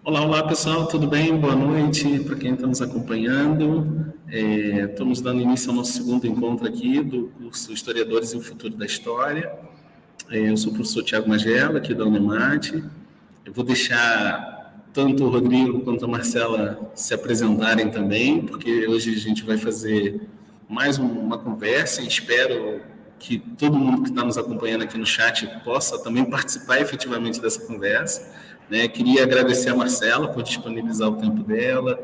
Olá, olá pessoal, tudo bem? Boa noite para quem está nos acompanhando. Estamos dando início ao nosso segundo encontro aqui do curso Historiadores e o Futuro da História. Eu sou o professor Tiago Magela, aqui da Unemate. Eu vou deixar tanto o Rodrigo quanto a Marcela se apresentarem também, porque hoje a gente vai fazer mais uma conversa e espero que todo mundo que está nos acompanhando aqui no chat possa também participar efetivamente dessa conversa. Queria agradecer a Marcela por disponibilizar o tempo dela,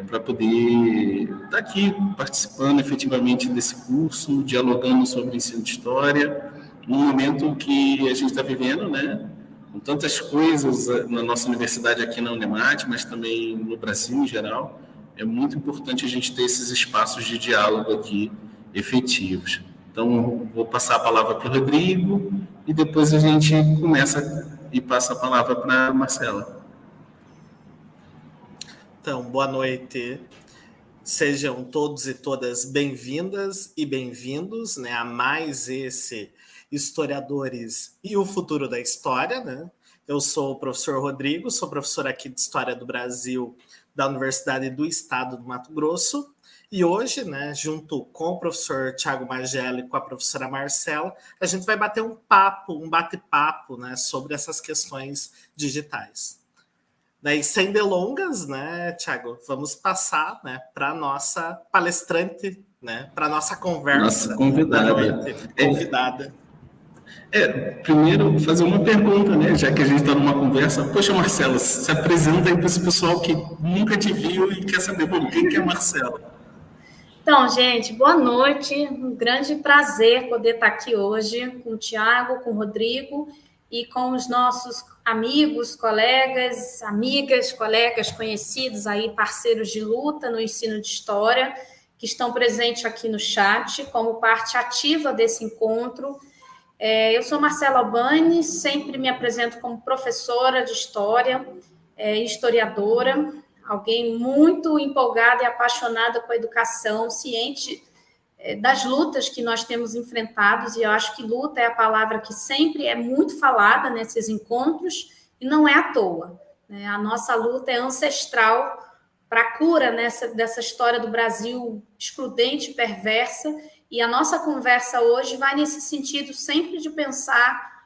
para poder estar aqui participando efetivamente desse curso, dialogando sobre o ensino de história, num momento que a gente está vivendo, né? Com tantas coisas na nossa universidade aqui na Unemate, mas também no Brasil em geral, é muito importante a gente ter esses espaços de diálogo aqui efetivos. Então, vou passar a palavra para o Rodrigo e depois a gente começa e passa a palavra para a Marcela. Então, boa noite. Sejam todos e todas bem-vindas e bem-vindos, né, a mais esse Historiadores e o Futuro da História, né? Eu sou o professor Rodrigo, sou professor aqui de História do Brasil da Universidade do Estado do Mato Grosso. E hoje, né, junto com o professor Tiago Magela e com a professora Marcela, a gente vai bater um bate-papo, né, sobre essas questões digitais. Daí, sem delongas, né, Tiago, vamos passar, né, para a nossa palestrante, né, para a nossa conversa. Nossa convidada. Da noite, convidada. Primeiro, fazer uma pergunta, né, já que a gente está numa conversa. Poxa, Marcela, se apresenta aí para esse pessoal que nunca te viu e quer saber, bom, quem que é a Marcela? Então, gente, boa noite. Um grande prazer poder estar aqui hoje com o Tiago, com o Rodrigo e com os nossos amigos, colegas, amigas, colegas conhecidos aí, parceiros de luta no ensino de história, que estão presentes aqui no chat como parte ativa desse encontro. Eu sou Marcela Albani, sempre me apresento como professora de história, historiadora, alguém muito empolgada e apaixonada com a educação, ciente das lutas que nós temos enfrentados, e eu acho que luta é a palavra que sempre é muito falada nesses encontros, e não é à toa, né? A nossa luta é ancestral para a cura dessa história do Brasil excludente e perversa, e a nossa conversa hoje vai nesse sentido sempre de pensar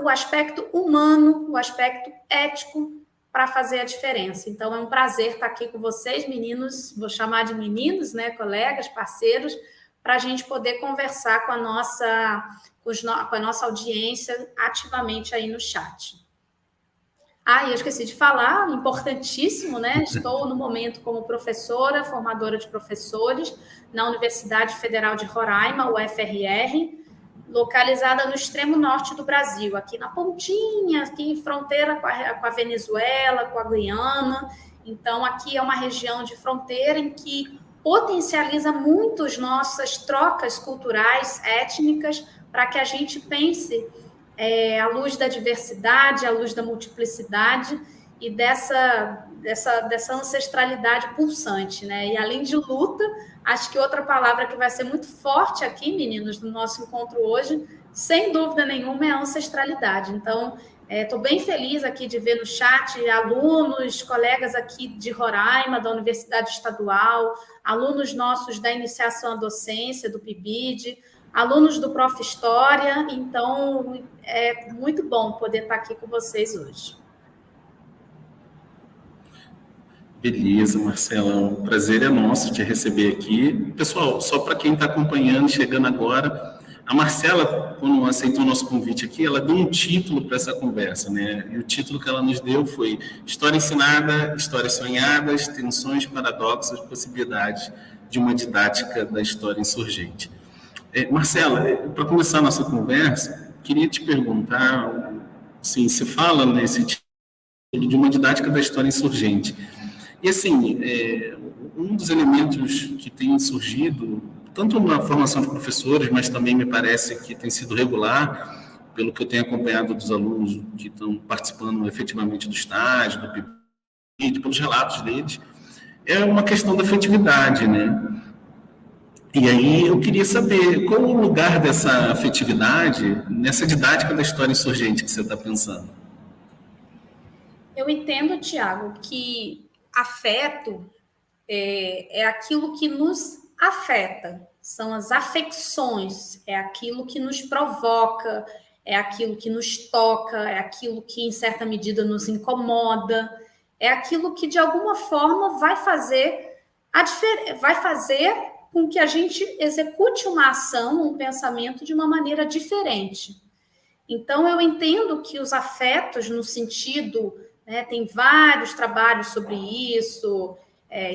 o aspecto humano, o aspecto ético, para fazer a diferença. Então, é um prazer estar aqui com vocês, meninos, vou chamar de meninos, né, colegas, parceiros, para a gente poder conversar com a nossa audiência ativamente aí no chat. E eu esqueci de falar, importantíssimo, né? Estou no momento como professora, formadora de professores na Universidade Federal de Roraima, UFRR, localizada no extremo norte do Brasil, aqui na pontinha, aqui em fronteira com a Venezuela, com a Guiana. Então, aqui é uma região de fronteira em que potencializa muito as nossas trocas culturais, étnicas, para que a gente pense à luz da diversidade, à luz da multiplicidade e dessa ancestralidade pulsante, né? E além de luta, acho que outra palavra que vai ser muito forte aqui, meninos, no nosso encontro hoje, sem dúvida nenhuma, é a ancestralidade. Então, estou bem feliz aqui de ver no chat alunos, colegas aqui de Roraima, da Universidade Estadual, alunos nossos da iniciação à docência, do PIBID, alunos do Prof. História. Então, é muito bom poder estar aqui com vocês hoje. Beleza, Marcela, o prazer é nosso te receber aqui. Pessoal, só para quem está acompanhando, chegando agora, a Marcela, quando aceitou o nosso convite aqui, ela deu um título para essa conversa, né? E o título que ela nos deu foi História Ensinada, Histórias Sonhadas, Tensões, Paradoxos, Possibilidades de uma Didática da História Insurgente. Marcela, para começar a nossa conversa, queria te perguntar, assim, se fala nesse título de uma didática da história insurgente. E, assim, um dos elementos que tem surgido, tanto na formação de professores, mas também me parece que tem sido regular, pelo que eu tenho acompanhado dos alunos que estão participando efetivamente do estágio, do PIBID, pelos relatos deles, é uma questão da afetividade, né? E aí eu queria saber qual o lugar dessa afetividade nessa didática da história insurgente que você está pensando. Eu entendo, Tiago, que afeto é aquilo que nos afeta, são as afecções, é aquilo que nos provoca, é aquilo que nos toca, é aquilo que, em certa medida, nos incomoda, é aquilo que, de alguma forma, vai fazer com que a gente execute uma ação, um pensamento de uma maneira diferente. Então, eu entendo que os afetos, no sentido, né, tem vários trabalhos sobre isso,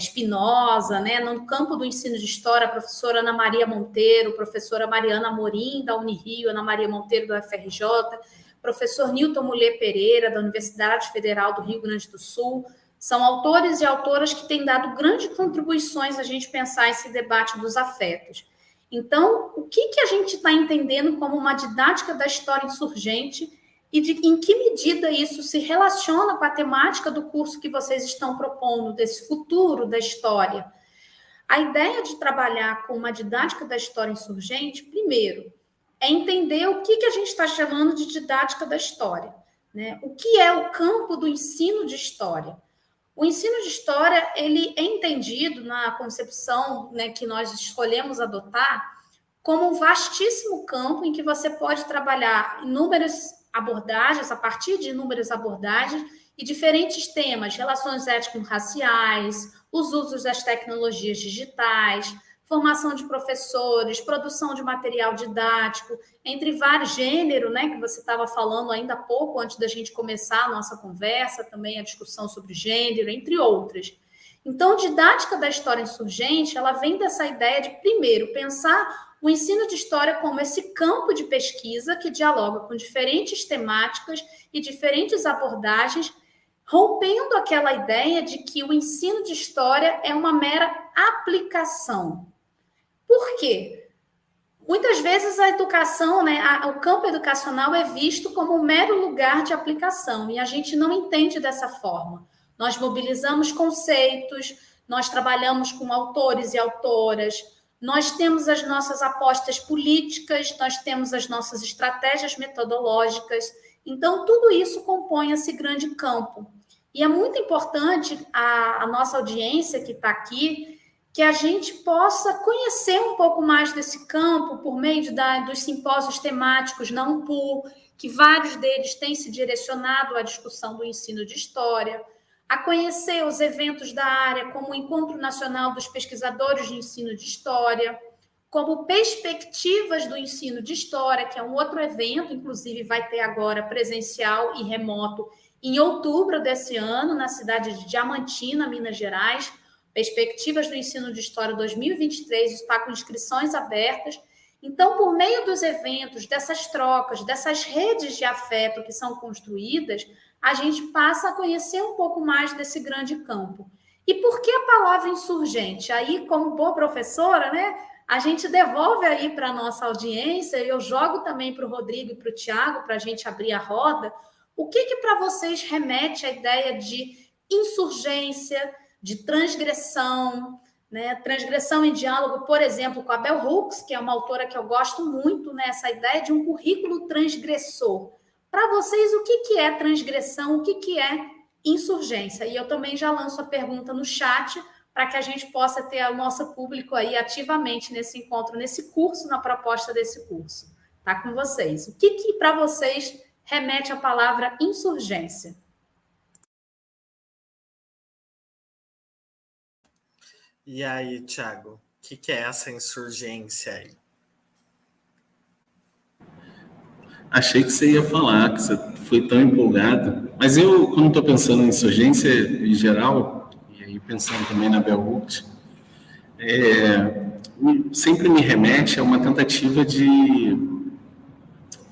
Spinoza, né, no campo do ensino de história, a professora Ana Maria Monteiro, professora Mariana Amorim, da Unirio, Ana Maria Monteiro, do FRJ, professor Nilton Mulher Pereira, da Universidade Federal do Rio Grande do Sul, são autores e autoras que têm dado grandes contribuições a gente pensar esse debate dos afetos. Então, o que a gente está entendendo como uma didática da história insurgente e em que medida isso se relaciona com a temática do curso que vocês estão propondo, desse futuro da história? A ideia de trabalhar com uma didática da história insurgente, primeiro, é entender o que a gente está chamando de didática da história, né? O que é o campo do ensino de história? O ensino de história, ele é entendido na concepção, né, que nós escolhemos adotar como um vastíssimo campo em que você pode trabalhar inúmeras abordagens, a partir de inúmeras abordagens e diferentes temas, relações étnico-raciais, os usos das tecnologias digitais, formação de professores, produção de material didático, entre vários gêneros, né, que você estava falando ainda há pouco, antes da gente começar a nossa conversa, também a discussão sobre gênero, entre outras. Então, didática da história insurgente, ela vem dessa ideia de, primeiro, pensar o ensino de história como esse campo de pesquisa que dialoga com diferentes temáticas e diferentes abordagens, rompendo aquela ideia de que o ensino de história é uma mera aplicação. Por quê? Muitas vezes a educação, né, o campo educacional é visto como um mero lugar de aplicação e a gente não entende dessa forma. Nós mobilizamos conceitos, nós trabalhamos com autores e autoras, nós temos as nossas apostas políticas, nós temos as nossas estratégias metodológicas. Então, tudo isso compõe esse grande campo. E é muito importante a nossa audiência que está aqui, que a gente possa conhecer um pouco mais desse campo por meio dos simpósios temáticos na UNPUR, que vários deles têm se direcionado à discussão do ensino de história, a conhecer os eventos da área, como o Encontro Nacional dos Pesquisadores de Ensino de História, como Perspectivas do Ensino de História, que é um outro evento, inclusive vai ter agora presencial e remoto, em outubro desse ano, na cidade de Diamantina, Minas Gerais. Perspectivas do Ensino de História 2023, está com inscrições abertas. Então, por meio dos eventos, dessas trocas, dessas redes de afeto que são construídas, a gente passa a conhecer um pouco mais desse grande campo. E por que a palavra insurgente? Aí, como boa professora, né, a gente devolve aí para a nossa audiência, eu jogo também para o Rodrigo e para o Tiago, para a gente abrir a roda, o que para vocês remete à ideia de insurgência, de transgressão, né? Transgressão em diálogo, por exemplo, com a Bell Hooks, que é uma autora que eu gosto muito, né? Essa ideia de um currículo transgressor. Para vocês, o que é transgressão, o que é insurgência? E eu também já lanço a pergunta no chat para que a gente possa ter o nosso público aí ativamente nesse encontro, nesse curso, na proposta desse curso. Tá com vocês. O que para vocês remete à palavra insurgência? E aí, Tiago, o que é essa insurgência aí? Achei que você ia falar, que você foi tão empolgado. Mas eu, quando estou pensando em insurgência em geral, e aí pensando também na Bell Hooks, sempre me remete a uma tentativa de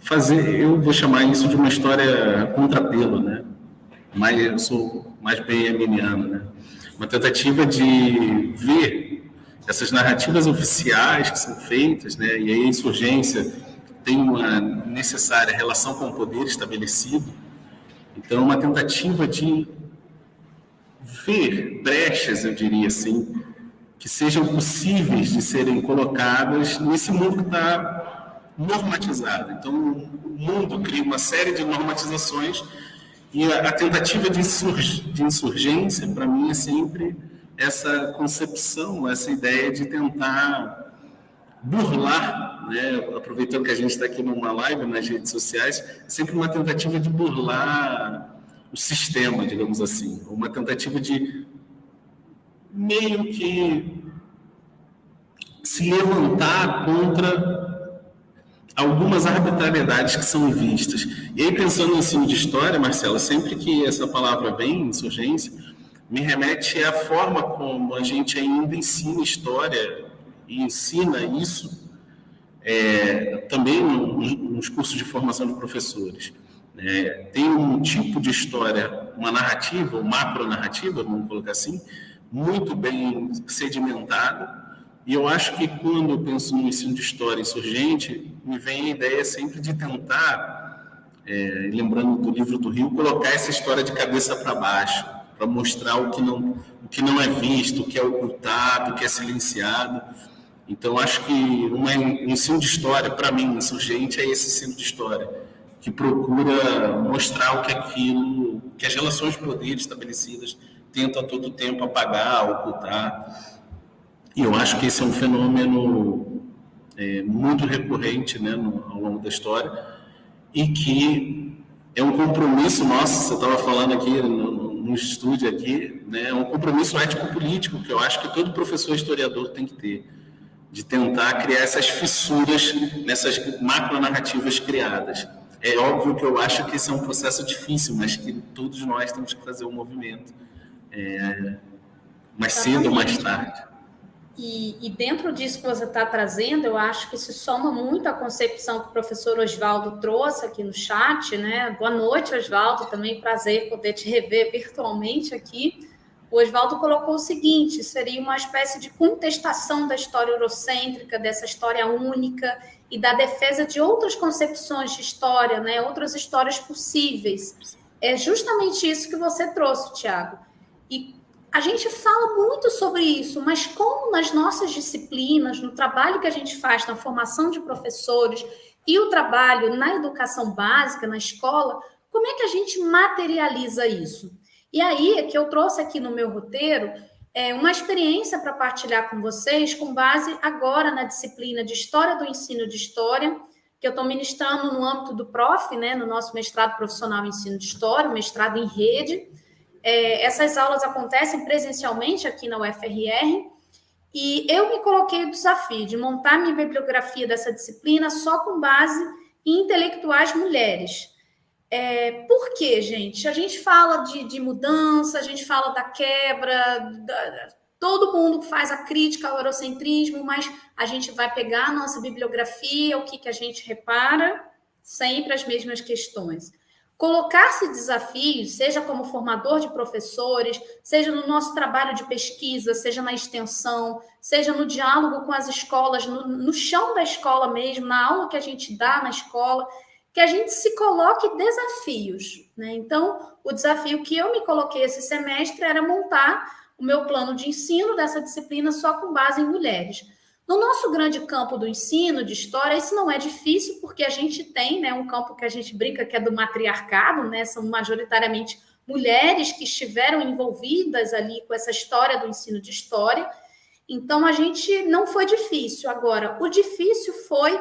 fazer, eu vou chamar isso de uma história contrapelo, né? Mas eu sou mais benjaminiano, né? Uma tentativa de ver essas narrativas oficiais que são feitas, né? E aí a insurgência tem uma necessária relação com o poder estabelecido. Então, uma tentativa de ver brechas, eu diria assim, que sejam possíveis de serem colocadas nesse mundo que está normatizado. Então, o mundo cria uma série de normatizações E a tentativa de insurgência, para mim, é sempre essa concepção, essa ideia de tentar burlar, né? Aproveitando que a gente está aqui numa live nas redes sociais, é sempre uma tentativa de burlar o sistema, digamos assim, uma tentativa de meio que se levantar contra algumas arbitrariedades que são vistas. E aí, pensando no ensino de história, Marcelo, sempre que essa palavra vem, insurgência, me remete à forma como a gente ainda ensina história e ensina isso também nos cursos de formação de professores. Tem um tipo de história, uma narrativa, uma macronarrativa, vamos colocar assim, muito bem sedimentada, e eu acho que quando eu penso no ensino de história insurgente, me vem a ideia sempre de tentar, lembrando do livro do Rio, colocar essa história de cabeça para baixo, para mostrar o que não é visto, o que é ocultado, o que é silenciado. Então, acho que um ensino de história, para mim, insurgente, é esse ensino de história, que procura mostrar o que é aquilo, que as relações de poder estabelecidas tentam a todo tempo apagar, ocultar. E eu acho que esse é um fenômeno muito recorrente, né, ao longo da história, e que é um compromisso nosso, você estava falando aqui no estúdio aqui, né, é um compromisso ético-político que eu acho que todo professor historiador tem que ter, de tentar criar essas fissuras nessas macronarrativas criadas. É óbvio que eu acho que esse é um processo difícil, mas que todos nós temos que fazer um movimento, mais cedo ou mais tarde. E dentro disso que você está trazendo, eu acho que se soma muito a concepção que o professor Oswaldo trouxe aqui no chat, né? Boa noite, Oswaldo, também prazer poder te rever virtualmente aqui. O Oswaldo colocou o seguinte: seria uma espécie de contestação da história eurocêntrica, dessa história única e da defesa de outras concepções de história, né? Outras histórias possíveis. É justamente isso que você trouxe, Tiago. E a gente fala muito sobre isso, mas como nas nossas disciplinas, no trabalho que a gente faz na formação de professores e o trabalho na educação básica, na escola, como é que a gente materializa isso? E aí, que eu trouxe aqui no meu roteiro, uma experiência para partilhar com vocês, com base agora na disciplina de História do Ensino de História, que eu estou ministrando no âmbito do PROF, né, no nosso mestrado profissional em Ensino de História, mestrado em rede. Essas aulas acontecem presencialmente aqui na UFRR, e eu me coloquei o desafio de montar minha bibliografia dessa disciplina só com base em intelectuais mulheres. Por quê, gente? A gente fala de mudança, a gente fala da quebra, todo mundo faz a crítica ao eurocentrismo, mas a gente vai pegar a nossa bibliografia, o que a gente repara, sempre as mesmas questões. Colocar-se desafios, seja como formador de professores, seja no nosso trabalho de pesquisa, seja na extensão, seja no diálogo com as escolas, no chão da escola mesmo, na aula que a gente dá na escola, que a gente se coloque desafios, né? Então, o desafio que eu me coloquei esse semestre era montar o meu plano de ensino dessa disciplina só com base em mulheres. No nosso grande campo do ensino, de história, isso não é difícil, porque a gente tem, né, um campo que a gente brinca que é do matriarcado, né? São majoritariamente mulheres que estiveram envolvidas ali com essa história do ensino de história. Então, a gente não foi difícil. Agora, o difícil foi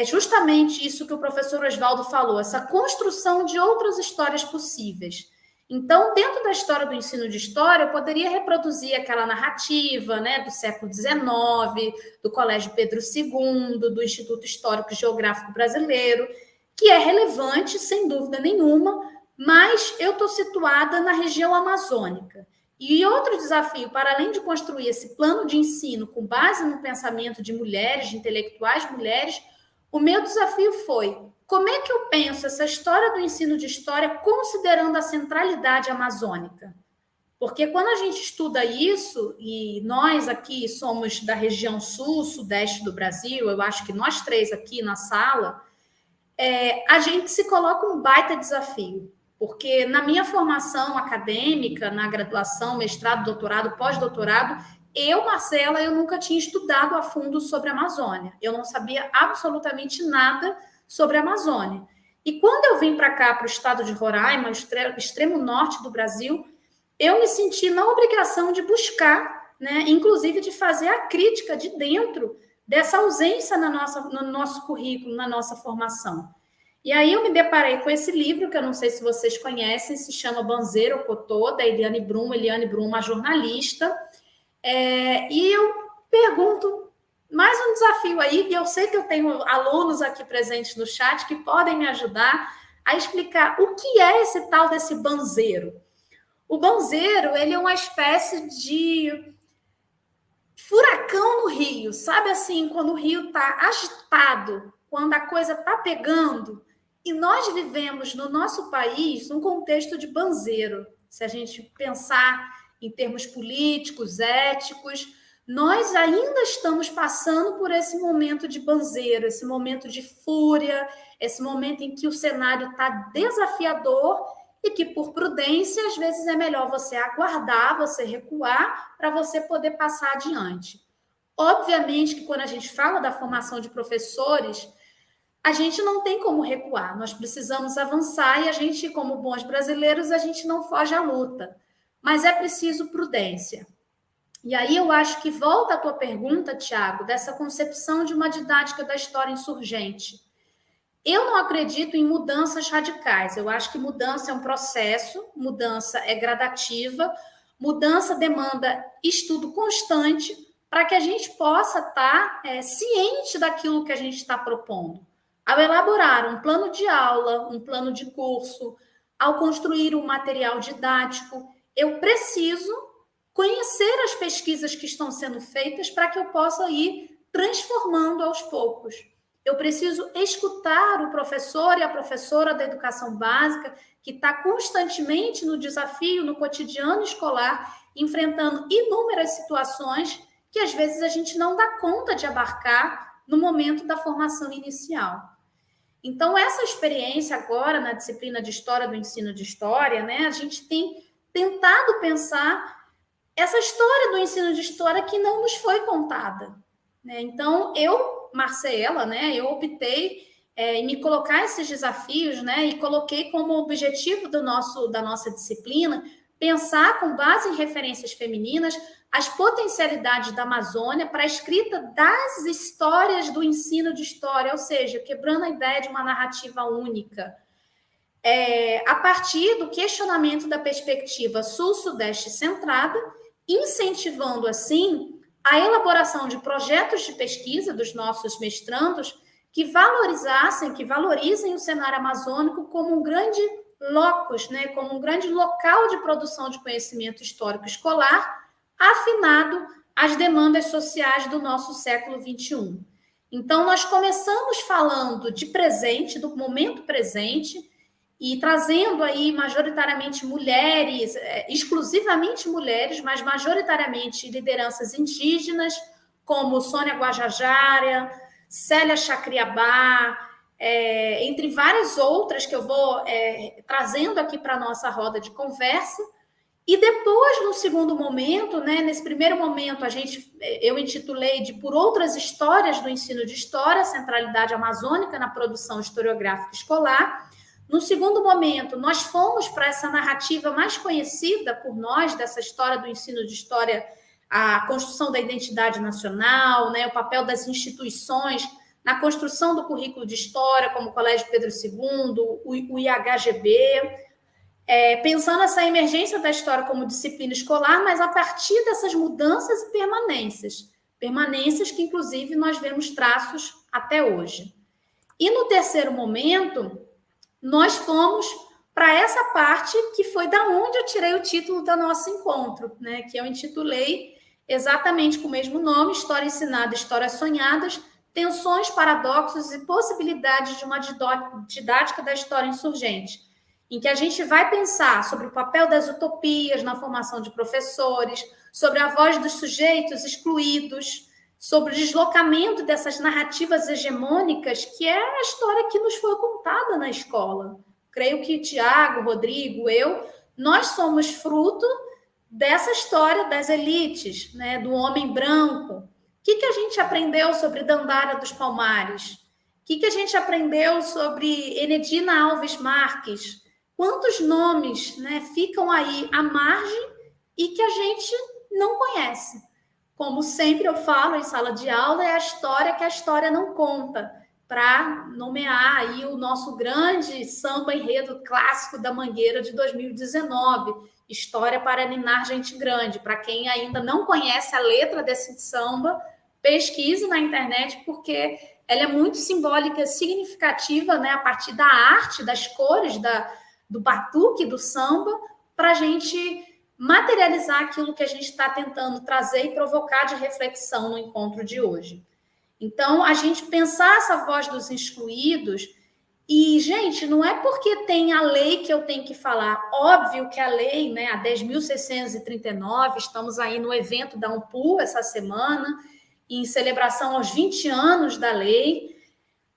justamente isso que o professor Oswaldo falou, essa construção de outras histórias possíveis. Então, dentro da história do ensino de história, eu poderia reproduzir aquela narrativa, né, do século XIX, do Colégio Pedro II, do Instituto Histórico e Geográfico Brasileiro, que é relevante, sem dúvida nenhuma, mas eu estou situada na região amazônica. E outro desafio, para além de construir esse plano de ensino com base no pensamento de mulheres, de intelectuais mulheres, o meu desafio foi: como é que eu penso essa história do ensino de história considerando a centralidade amazônica? Porque quando a gente estuda isso, e nós aqui somos da região sul, sudeste do Brasil, eu acho que nós três aqui na sala, a gente se coloca um baita desafio. Porque na minha formação acadêmica, na graduação, mestrado, doutorado, pós-doutorado, Marcela, eu nunca tinha estudado a fundo sobre a Amazônia. Eu não sabia absolutamente nada sobre a Amazônia. E quando eu vim para cá, para o estado de Roraima, extremo norte do Brasil, eu me senti na obrigação de buscar, né, inclusive de fazer a crítica de dentro dessa ausência no nosso currículo, na nossa formação. E aí eu me deparei com esse livro, que eu não sei se vocês conhecem, se chama Banzeiro Cotô, da Eliane Brum, uma jornalista. E eu pergunto, mais um desafio aí, e eu sei que eu tenho alunos aqui presentes no chat que podem me ajudar a explicar o que é esse tal desse banzeiro. O banzeiro, ele é uma espécie de furacão no rio, sabe assim, quando o rio está agitado, quando a coisa está pegando. E nós vivemos no nosso país um contexto de banzeiro. Se a gente pensar em termos políticos, éticos, nós ainda estamos passando por esse momento de banzeiro, esse momento de fúria, esse momento em que o cenário está desafiador e que, por prudência, às vezes é melhor você aguardar, você recuar, para você poder passar adiante. Obviamente que quando a gente fala da formação de professores, a gente não tem como recuar, nós precisamos avançar e a gente, como bons brasileiros, a gente não foge à luta. Mas é preciso prudência. E aí eu acho que volta a tua pergunta, Tiago, dessa concepção de uma didática da história insurgente. Eu não acredito em mudanças radicais. Eu acho que mudança é um processo, mudança é gradativa, mudança demanda estudo constante para que a gente possa estar ciente daquilo que a gente está propondo. Ao elaborar um plano de aula, um plano de curso, ao construir um material didático, eu preciso conhecer as pesquisas que estão sendo feitas para que eu possa ir transformando aos poucos. Eu preciso escutar o professor e a professora da educação básica que está constantemente no desafio, no cotidiano escolar, enfrentando inúmeras situações que às vezes a gente não dá conta de abarcar no momento da formação inicial. Então, essa experiência agora na disciplina de História do Ensino de História, né, a gente tem tentado pensar essa história do ensino de história que não nos foi contada, né? Então, Marcela, né, eu optei em me colocar esses desafios, né, e coloquei como objetivo da nossa disciplina pensar, com base em referências femininas, as potencialidades da Amazônia para a escrita das histórias do ensino de história, ou seja, quebrando a ideia de uma narrativa única. A partir do questionamento da perspectiva sul-sudeste centrada, incentivando, assim, a elaboração de projetos de pesquisa dos nossos mestrandos que valorizem o cenário amazônico como um grande locus, né, como um grande local de produção de conhecimento histórico escolar, afinado às demandas sociais do nosso século XXI. Então, nós começamos falando de presente, do momento presente, e trazendo aí majoritariamente mulheres, exclusivamente mulheres, mas majoritariamente lideranças indígenas, como Sônia Guajajara, Célia Chacriabá, entre várias outras que eu vou trazendo aqui para a nossa roda de conversa. E depois, no segundo momento, né, nesse primeiro momento, eu intitulei de Por Outras Histórias do Ensino de História, Centralidade Amazônica na Produção Historiográfica Escolar. No segundo momento, nós fomos para essa narrativa mais conhecida por nós, dessa história do ensino de história, a construção da identidade nacional, né, o papel das instituições na construção do currículo de história, como o Colégio Pedro II, o IHGB, pensando essa emergência da história como disciplina escolar, mas a partir dessas mudanças e permanências que, inclusive, nós vemos traços até hoje. E no terceiro momento, nós fomos para essa parte que foi da onde eu tirei o título do nosso encontro, né? Que eu intitulei exatamente com o mesmo nome, História Ensinada, Histórias Sonhadas, Tensões, Paradoxos e Possibilidades de uma Didática da História Insurgente, em que a gente vai pensar sobre o papel das utopias na formação de professores, sobre a voz dos sujeitos excluídos, sobre o deslocamento dessas narrativas hegemônicas, que é a história que nos foi contada na escola. Creio que Tiago, Rodrigo, nós somos fruto dessa história das elites, né, do homem branco. O que a gente aprendeu sobre Dandara dos Palmares? que a gente aprendeu sobre Enedina Alves Marques? Quantos nomes, né, ficam aí à margem e que a gente não conhece? Como sempre eu falo em sala de aula, é a história que a história não conta, para nomear aí o nosso grande samba enredo clássico da Mangueira de 2019, História para Ninar Gente Grande. Para quem ainda não conhece a letra desse samba, pesquise na internet, porque ela é muito simbólica, significativa, né, a partir da arte, das cores, do batuque, do samba, para a gente materializar aquilo que a gente está tentando trazer e provocar de reflexão no encontro de hoje. Então, a gente pensar essa voz dos excluídos, e, gente, não é porque tem a lei que eu tenho que falar. Óbvio que a lei, né, a 10.639, estamos aí no evento da Ampul essa semana, em celebração aos 20 anos da lei,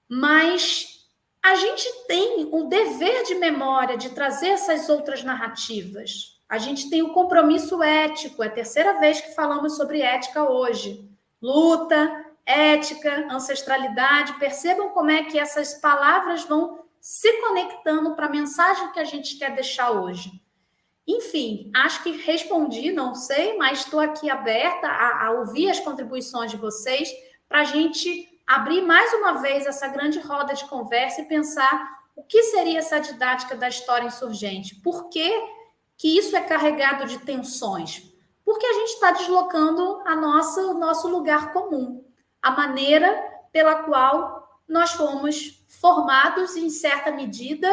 mas a gente tem o dever de memória de trazer essas outras narrativas. A gente tem o compromisso ético, é a terceira vez que falamos sobre ética hoje. Luta, ética, ancestralidade, percebam como é que essas palavras vão se conectando para a mensagem que a gente quer deixar hoje. Enfim, acho que respondi, não sei, mas estou aqui aberta a ouvir as contribuições de vocês para a gente abrir mais uma vez essa grande roda de conversa e pensar o que seria essa didática da história insurgente. Por que isso é carregado de tensões? Porque a gente está deslocando o nosso lugar comum, a maneira pela qual nós fomos formados, em certa medida,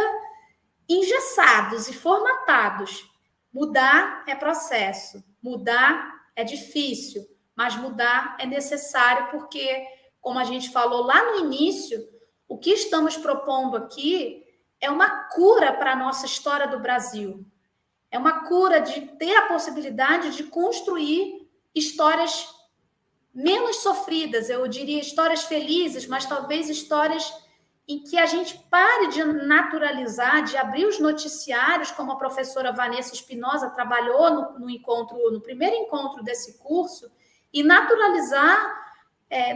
engessados e formatados. Mudar é processo, mudar é difícil, mas mudar é necessário porque, como a gente falou lá no início, o que estamos propondo aqui é uma cura para a nossa história do Brasil. É uma cura de ter a possibilidade de construir histórias menos sofridas, eu diria histórias felizes, mas talvez histórias em que a gente pare de naturalizar, de abrir os noticiários, como a professora Vanessa Espinosa trabalhou no primeiro encontro desse curso, e naturalizar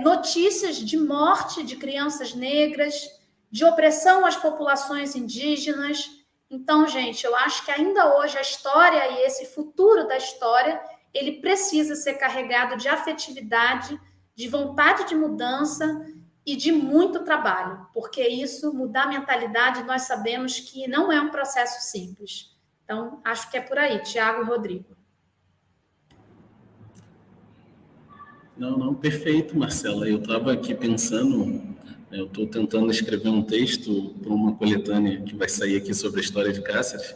notícias de morte de crianças negras, de opressão às populações indígenas. Então, gente, eu acho que ainda hoje a história e esse futuro da história, ele precisa ser carregado de afetividade, de vontade de mudança e de muito trabalho, porque isso, mudar a mentalidade, nós sabemos que não é um processo simples. Então, acho que é por aí, Tiago e Rodrigo. Não, perfeito, Marcela. Eu estava aqui pensando, eu estou tentando escrever um texto para uma coletânea que vai sair aqui sobre a história de Cáceres,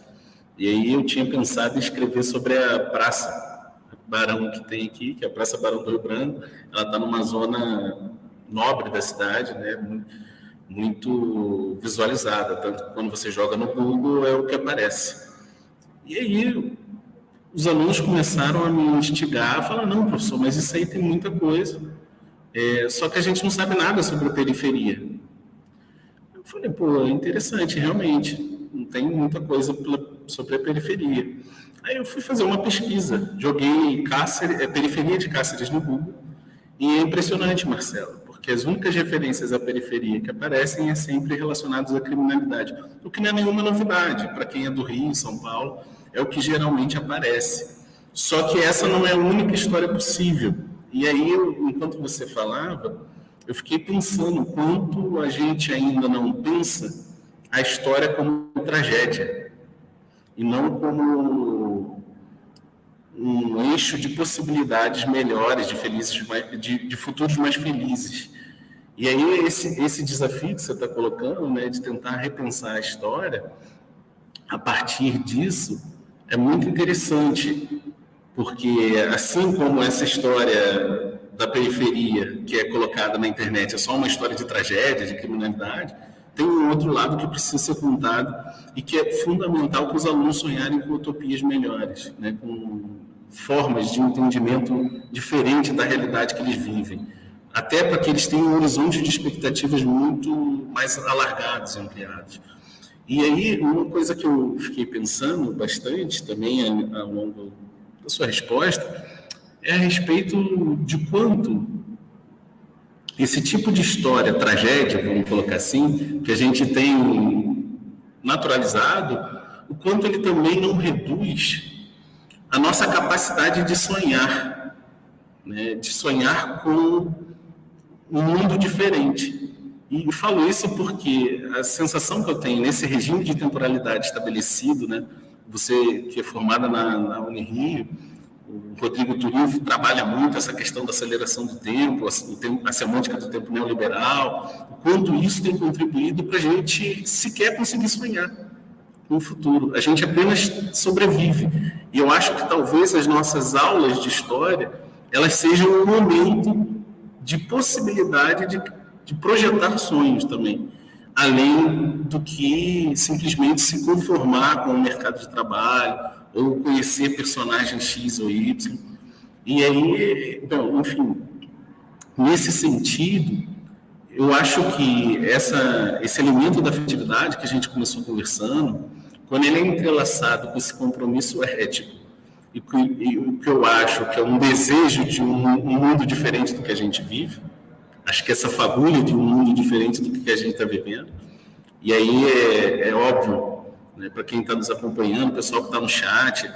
e aí eu tinha pensado em escrever sobre a Praça Barão que tem aqui, que é a Praça Barão do Rio Branco. Ela está numa zona nobre da cidade, né? Muito visualizada, tanto que quando você joga no Google é o que aparece. E aí os alunos começaram a me instigar, a falar, não, professor, mas isso aí tem muita coisa, só que a gente não sabe nada sobre a periferia. Eu falei, pô, é interessante, realmente, não tem muita coisa sobre a periferia. Aí eu fui fazer uma pesquisa, joguei periferia de Cáceres no Google, e é impressionante, Marcelo, porque as únicas referências à periferia que aparecem é sempre relacionadas à criminalidade, o que não é nenhuma novidade, para quem é do Rio, São Paulo, é o que geralmente aparece. Só que essa não é a única história possível. E aí, enquanto você falava, eu fiquei pensando quanto a gente ainda não pensa a história como tragédia, e não como um eixo de possibilidades melhores, de futuros mais felizes. E aí, esse desafio que você está colocando, né, de tentar repensar a história, a partir disso, é muito interessante, porque assim como essa história da periferia, que é colocada na internet, é só uma história de tragédia, de criminalidade, tem um outro lado que precisa ser contado e que é fundamental para os alunos sonharem com utopias melhores, né, com formas de entendimento diferente da realidade que eles vivem, até para que eles tenham um horizonte de expectativas muito mais alargados e ampliados. E aí, uma coisa que eu fiquei pensando bastante também ao longo da sua resposta é a respeito de quanto esse tipo de história, tragédia, vamos colocar assim, que a gente tem naturalizado, o quanto ele também não reduz a nossa capacidade de sonhar, né? De sonhar com um mundo diferente. E falo isso porque a sensação que eu tenho nesse regime de temporalidade estabelecido, né? Você que é formada na Unirio, o Rodrigo Turillo trabalha muito essa questão da aceleração do tempo, a semântica do tempo neoliberal, o quanto isso tem contribuído para a gente sequer conseguir sonhar com o futuro. A gente apenas sobrevive. E eu acho que talvez as nossas aulas de história, elas sejam um momento de possibilidade de projetar sonhos também, além do que simplesmente se conformar com o mercado de trabalho ou conhecer personagem X ou Y. E aí, então, enfim, nesse sentido, eu acho que esse elemento da afetividade que a gente começou conversando, quando ele é entrelaçado com esse compromisso ético, e o que eu acho que é um desejo de um mundo diferente do que a gente vive, acho que essa fagulha de um mundo diferente do que a gente está vivendo, e aí é óbvio, né, para quem está nos acompanhando, o pessoal que está no chat,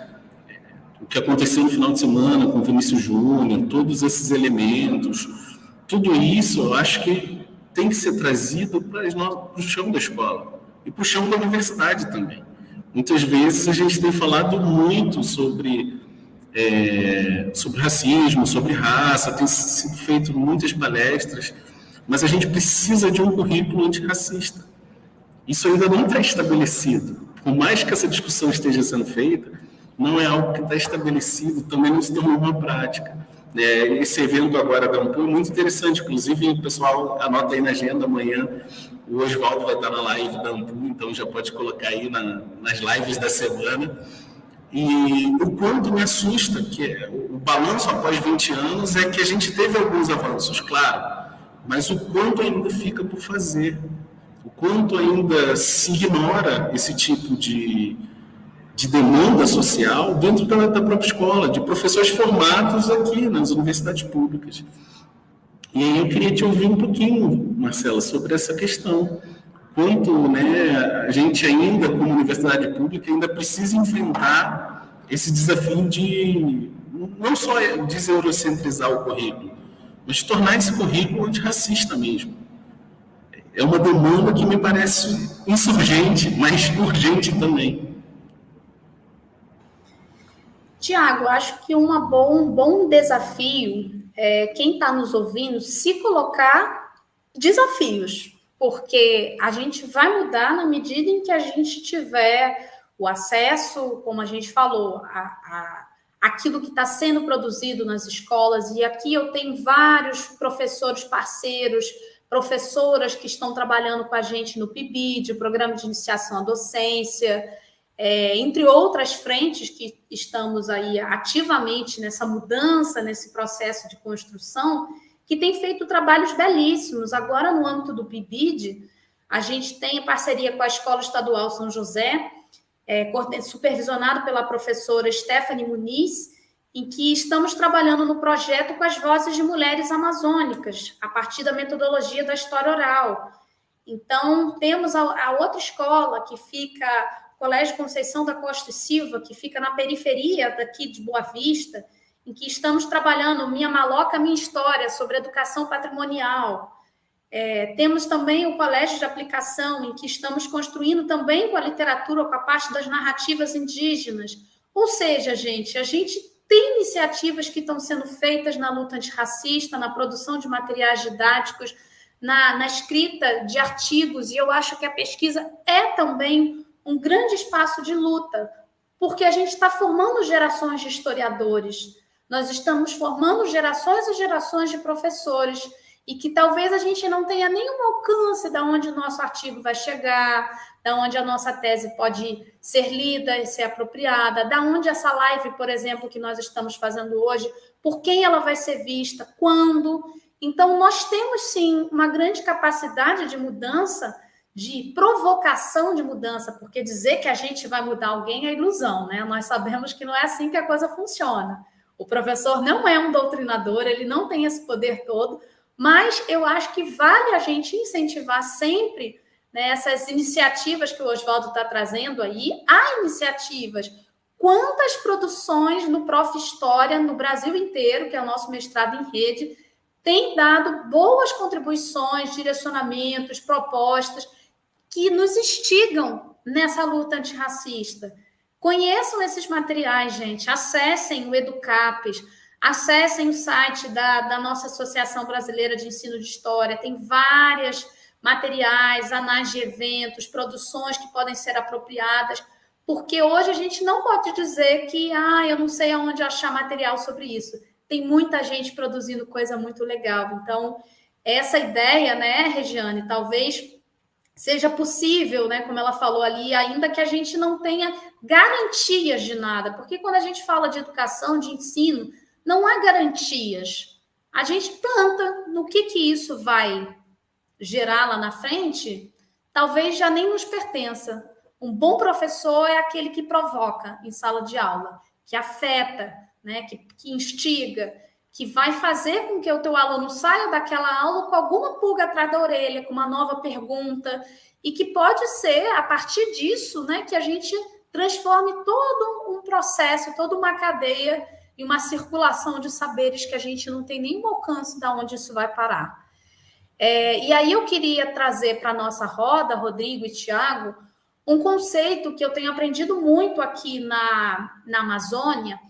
o que aconteceu no final de semana com o Vinícius Júnior, todos esses elementos, tudo isso eu acho que tem que ser trazido para o chão da escola e para o chão da universidade também. Muitas vezes a gente tem falado muito sobre racismo, sobre raça, tem sido feito muitas palestras, mas a gente precisa de um currículo antirracista. Isso ainda não está estabelecido. Por mais que essa discussão esteja sendo feita, não é algo que está estabelecido, também não se tornou uma prática. Esse evento agora da Ampul é muito interessante, inclusive o pessoal anota aí na agenda amanhã, o Oswaldo vai estar na live da Ampul, então já pode colocar aí nas lives da semana. E o quanto me assusta, que o balanço após 20 anos é que a gente teve alguns avanços, claro, mas o quanto ainda fica por fazer, o quanto ainda se ignora esse tipo de demanda social dentro da própria escola, de professores formados aqui nas universidades públicas. E aí eu queria te ouvir um pouquinho, Marcela, sobre essa questão. Quanto, né, a gente ainda, como universidade pública, ainda precisa enfrentar esse desafio de não só deseurocentrizar o currículo, mas tornar esse currículo antirracista mesmo. É uma demanda que me parece insurgente, mas urgente também. Tiago, acho que um bom desafio é quem está nos ouvindo se colocar desafios, porque a gente vai mudar na medida em que a gente tiver o acesso, como a gente falou, aquilo que está sendo produzido nas escolas. E aqui eu tenho vários professores parceiros, professoras que estão trabalhando com a gente no PIBID, o Programa de Iniciação à Docência, entre outras frentes que estamos aí ativamente nessa mudança, nesse processo de construção, que tem feito trabalhos belíssimos. Agora, no âmbito do PIBID, a gente tem a parceria com a Escola Estadual São José, supervisionado pela professora Stephanie Muniz, em que estamos trabalhando no projeto com as vozes de mulheres amazônicas, a partir da metodologia da história oral. Então, temos a outra escola que fica, Colégio Conceição da Costa e Silva, que fica na periferia daqui de Boa Vista, em que estamos trabalhando Minha Maloca, Minha História, sobre educação patrimonial. Temos também o Colégio de Aplicação, em que estamos construindo também com a literatura, com a parte das narrativas indígenas. Ou seja, a gente tem iniciativas que estão sendo feitas na luta antirracista, na produção de materiais didáticos, na escrita de artigos, e eu acho que a pesquisa é também um grande espaço de luta, porque a gente está formando gerações de historiadores, nós estamos formando gerações e gerações de professores, e que talvez a gente não tenha nenhum alcance de onde o nosso artigo vai chegar, de onde a nossa tese pode ser lida e ser apropriada, de onde essa live, por exemplo, que nós estamos fazendo hoje, por quem ela vai ser vista, quando. Então, nós temos, sim, uma grande capacidade de mudança, de provocação de mudança, porque dizer que a gente vai mudar alguém é ilusão, né? Nós sabemos que não é assim que a coisa funciona. O professor não é um doutrinador, ele não tem esse poder todo, Mas eu acho que vale a gente incentivar sempre, né, essas iniciativas que o Oswaldo está trazendo aí. Há iniciativas. Quantas produções no Prof. História, no Brasil inteiro, que é o nosso mestrado em rede, tem dado boas contribuições, direcionamentos, propostas que nos instigam nessa luta antirracista. Conheçam esses materiais, gente. Acessem o Educapes, acessem o site da nossa Associação Brasileira de Ensino de História. Tem vários materiais, análises de eventos, produções que podem ser apropriadas, porque hoje a gente não pode dizer que eu não sei aonde achar material sobre isso. Tem muita gente produzindo coisa muito legal. Então, essa ideia, né, Regiane, talvez seja possível, né, como ela falou ali, ainda que a gente não tenha garantias de nada, porque quando a gente fala de educação, de ensino, não há garantias. A gente planta no que isso vai gerar lá na frente, talvez já nem nos pertença. Um bom professor é aquele que provoca em sala de aula, que afeta, né, que instiga, que vai fazer com que o teu aluno saia daquela aula com alguma pulga atrás da orelha, com uma nova pergunta, e que pode ser, a partir disso, né, que a gente transforme todo um processo, toda uma cadeia e uma circulação de saberes que a gente não tem nenhum alcance de onde isso vai parar. E aí eu queria trazer para a nossa roda, Rodrigo e Tiago, um conceito que eu tenho aprendido muito aqui na Amazônia,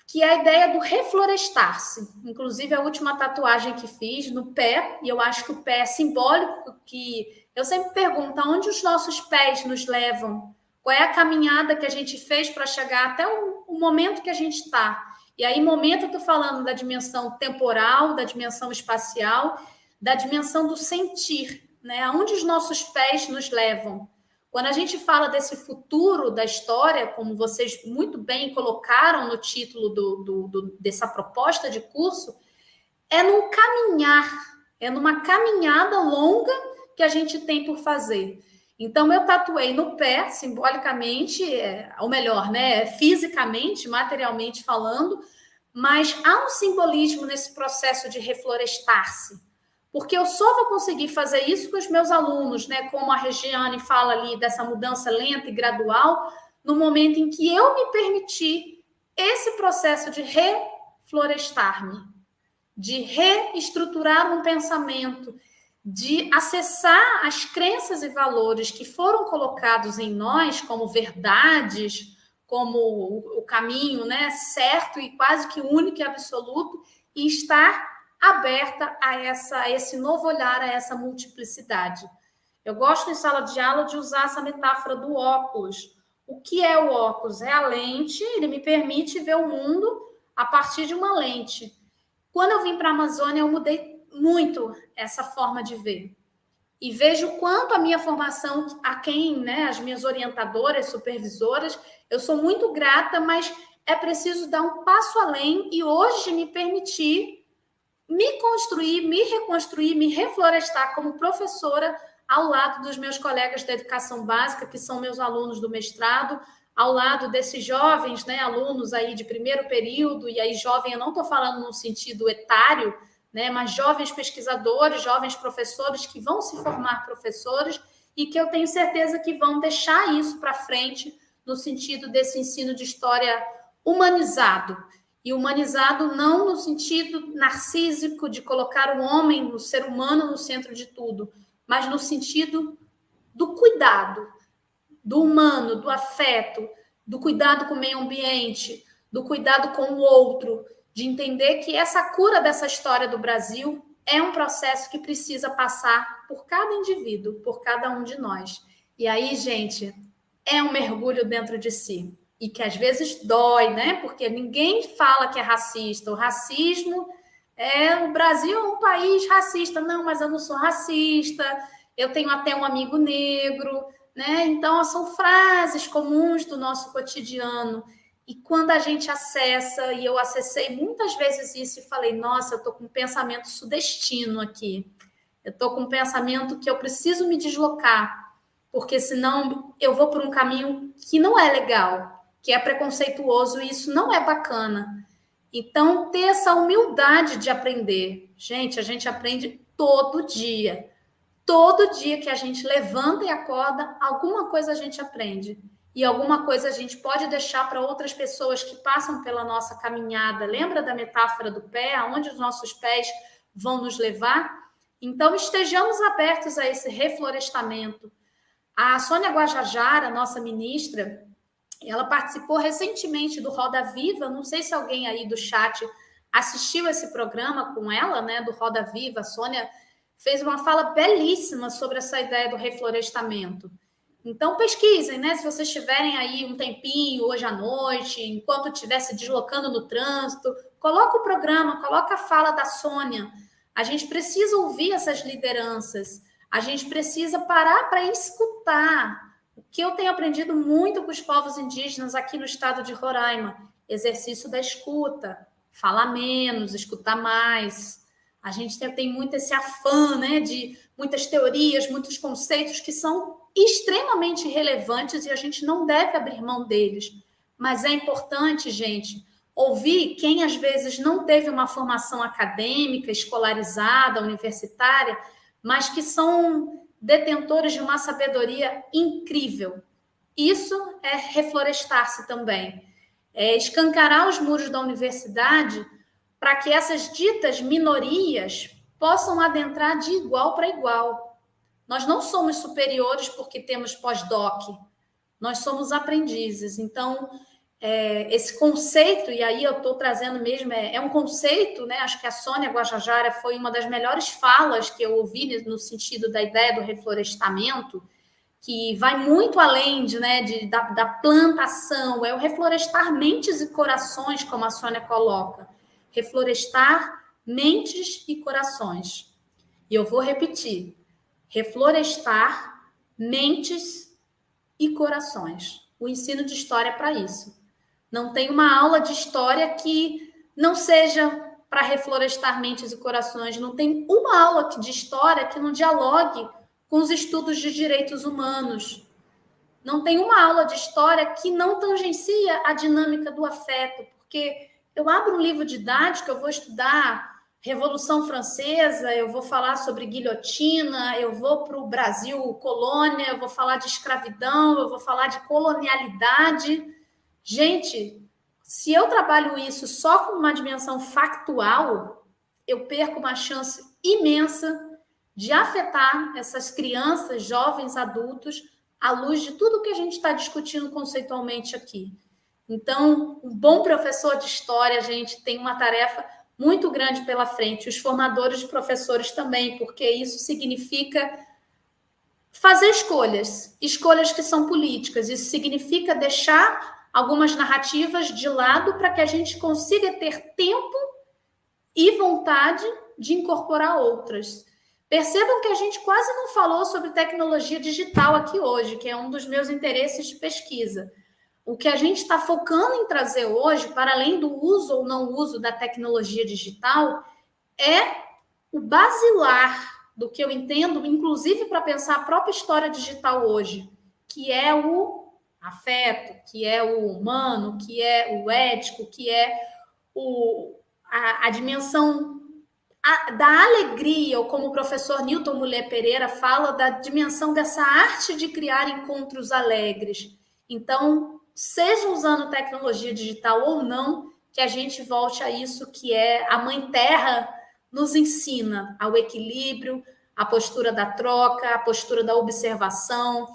que é a ideia do reflorestar-se. Inclusive, a última tatuagem que fiz no pé, e eu acho que o pé é simbólico, que eu sempre pergunto, aonde os nossos pés nos levam? Qual é a caminhada que a gente fez para chegar até o momento que a gente está? E aí, momento, eu estou falando da dimensão temporal, da dimensão espacial, da dimensão do sentir, né? Aonde os nossos pés nos levam? Quando a gente fala desse futuro da história, como vocês muito bem colocaram no título dessa proposta de curso, é num caminhar, é numa caminhada longa que a gente tem por fazer. Então, eu tatuei no pé, simbolicamente, ou melhor, né, fisicamente, materialmente falando, mas há um simbolismo nesse processo de reflorestar-se. Porque eu só vou conseguir fazer isso com os meus alunos, né? Como a Regiane fala ali, dessa mudança lenta e gradual, no momento em que eu me permitir esse processo de reflorestar-me, de reestruturar um pensamento, de acessar as crenças e valores que foram colocados em nós como verdades, como o caminho, né, certo e quase que único e absoluto, e estar aberta a esse novo olhar, a essa multiplicidade. Eu gosto em sala de aula de usar essa metáfora do óculos. O que é o óculos? É a lente, ele me permite ver o mundo a partir de uma lente. Quando eu vim para a Amazônia, eu mudei muito essa forma de ver. E vejo quanto a minha formação, a quem, né, as minhas orientadoras, supervisoras, eu sou muito grata, mas é preciso dar um passo além e hoje me permitir me construir, me reconstruir, me reflorestar como professora ao lado dos meus colegas da educação básica, que são meus alunos do mestrado, ao lado desses jovens, né, alunos aí de primeiro período, e aí jovem eu não estou falando no sentido etário, né, mas jovens pesquisadores, jovens professores que vão se formar professores e que eu tenho certeza que vão deixar isso para frente no sentido desse ensino de história humanizado. E humanizado não no sentido narcísico de colocar o homem, o ser humano, no centro de tudo, mas no sentido do cuidado, do humano, do afeto, do cuidado com o meio ambiente, do cuidado com o outro, de entender que essa cura dessa história do Brasil é um processo que precisa passar por cada indivíduo, por cada um de nós. E aí, gente, é um mergulho dentro de si. E que às vezes dói, né? Porque ninguém fala que é racista. O racismo o Brasil é um país racista. Não, mas eu não sou racista. Eu tenho até um amigo negro, né? Então, são frases comuns do nosso cotidiano. E quando a gente acessa, e eu acessei muitas vezes isso e falei, nossa, eu estou com um pensamento sudestino aqui. Eu estou com um pensamento que eu preciso me deslocar, porque senão eu vou por um caminho que não é legal, que é preconceituoso, e isso não é bacana. Então, ter essa humildade de aprender. Gente, a gente aprende todo dia. Todo dia que a gente levanta e acorda, alguma coisa a gente aprende. E alguma coisa a gente pode deixar para outras pessoas que passam pela nossa caminhada. Lembra da metáfora do pé? Aonde os nossos pés vão nos levar? Então, estejamos abertos a esse reflorestamento. A Sônia Guajajara, nossa ministra, ela participou recentemente do Roda Viva. Não sei se alguém aí do chat assistiu esse programa com ela, né, do Roda Viva. A Sônia fez uma fala belíssima sobre essa ideia do reflorestamento. Então, pesquisem, né? Se vocês tiverem aí um tempinho hoje à noite, enquanto estiver se deslocando no trânsito, coloca o programa, coloca a fala da Sônia. A gente precisa ouvir essas lideranças. A gente precisa parar para escutar. O que eu tenho aprendido muito com os povos indígenas aqui no estado de Roraima, exercício da escuta, falar menos, escutar mais. A gente tem muito esse afã, né, de muitas teorias, muitos conceitos que são extremamente relevantes e a gente não deve abrir mão deles. Mas é importante, gente, ouvir quem às vezes não teve uma formação acadêmica, escolarizada, universitária, mas que são detentores de uma sabedoria incrível. Isso é reflorestar-se também. É escancarar os muros da universidade para que essas ditas minorias possam adentrar de igual para igual. Nós não somos superiores porque temos pós-doc, nós somos aprendizes. Então, esse conceito, e aí eu estou trazendo mesmo, é um conceito, né? Acho que a Sônia Guajajara foi uma das melhores falas que eu ouvi no sentido da ideia do reflorestamento, que vai muito além da plantação, é o reflorestar mentes e corações, como a Sônia coloca. Reflorestar mentes e corações. E eu vou repetir. Reflorestar mentes e corações. O ensino de história é para isso. Não tem uma aula de história que não seja para reflorestar mentes e corações. Não tem uma aula de história que não dialogue com os estudos de direitos humanos. Não tem uma aula de história que não tangencia a dinâmica do afeto. Porque eu abro um livro didático, eu vou estudar Revolução Francesa, eu vou falar sobre guilhotina, eu vou para o Brasil colônia, eu vou falar de escravidão, eu vou falar de colonialidade. Gente, se eu trabalho isso só com uma dimensão factual, eu perco uma chance imensa de afetar essas crianças, jovens, adultos, à luz de tudo que a gente está discutindo conceitualmente aqui. Então, um bom professor de história, gente, tem uma tarefa muito grande pela frente, os formadores de professores também, porque isso significa fazer escolhas que são políticas, isso significa deixar algumas narrativas de lado para que a gente consiga ter tempo e vontade de incorporar outras. Percebam que a gente quase não falou sobre tecnologia digital aqui hoje, que é um dos meus interesses de pesquisa. O que a gente está focando em trazer hoje, para além do uso ou não uso da tecnologia digital, é o basilar do que eu entendo, inclusive para pensar a própria história digital hoje, que é o afeto, que é o humano, que é o ético, que é a dimensão da alegria, ou como o professor Newton Mulher Pereira fala, da dimensão dessa arte de criar encontros alegres. Então, seja usando tecnologia digital ou não, que a gente volte a isso que é a Mãe Terra nos ensina, ao equilíbrio, a postura da troca, a postura da observação,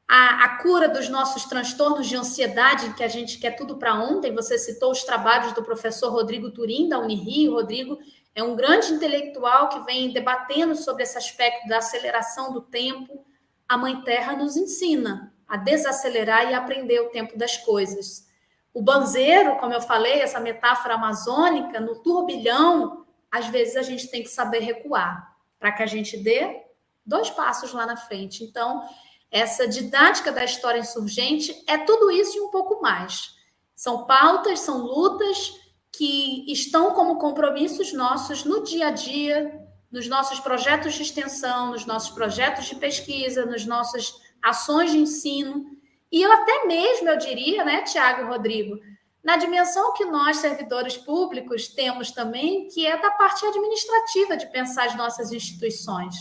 a cura dos nossos transtornos de ansiedade, que a gente quer tudo para ontem. Você citou os trabalhos do professor Rodrigo Turim, da Unirio. O Rodrigo é um grande intelectual que vem debatendo sobre esse aspecto da aceleração do tempo. A Mãe Terra nos ensina a desacelerar e aprender o tempo das coisas. O banzeiro, como eu falei, essa metáfora amazônica, no turbilhão, às vezes a gente tem que saber recuar, para que a gente dê 2 passos lá na frente. Então, essa didática da história insurgente é tudo isso e um pouco mais. São pautas, são lutas que estão como compromissos nossos no dia a dia, nos nossos projetos de extensão, nos nossos projetos de pesquisa, nas nossas ações de ensino, e eu até mesmo, eu diria, né, Tiago e Rodrigo, na dimensão que nós, servidores públicos, temos também, que é da parte administrativa de pensar as nossas instituições.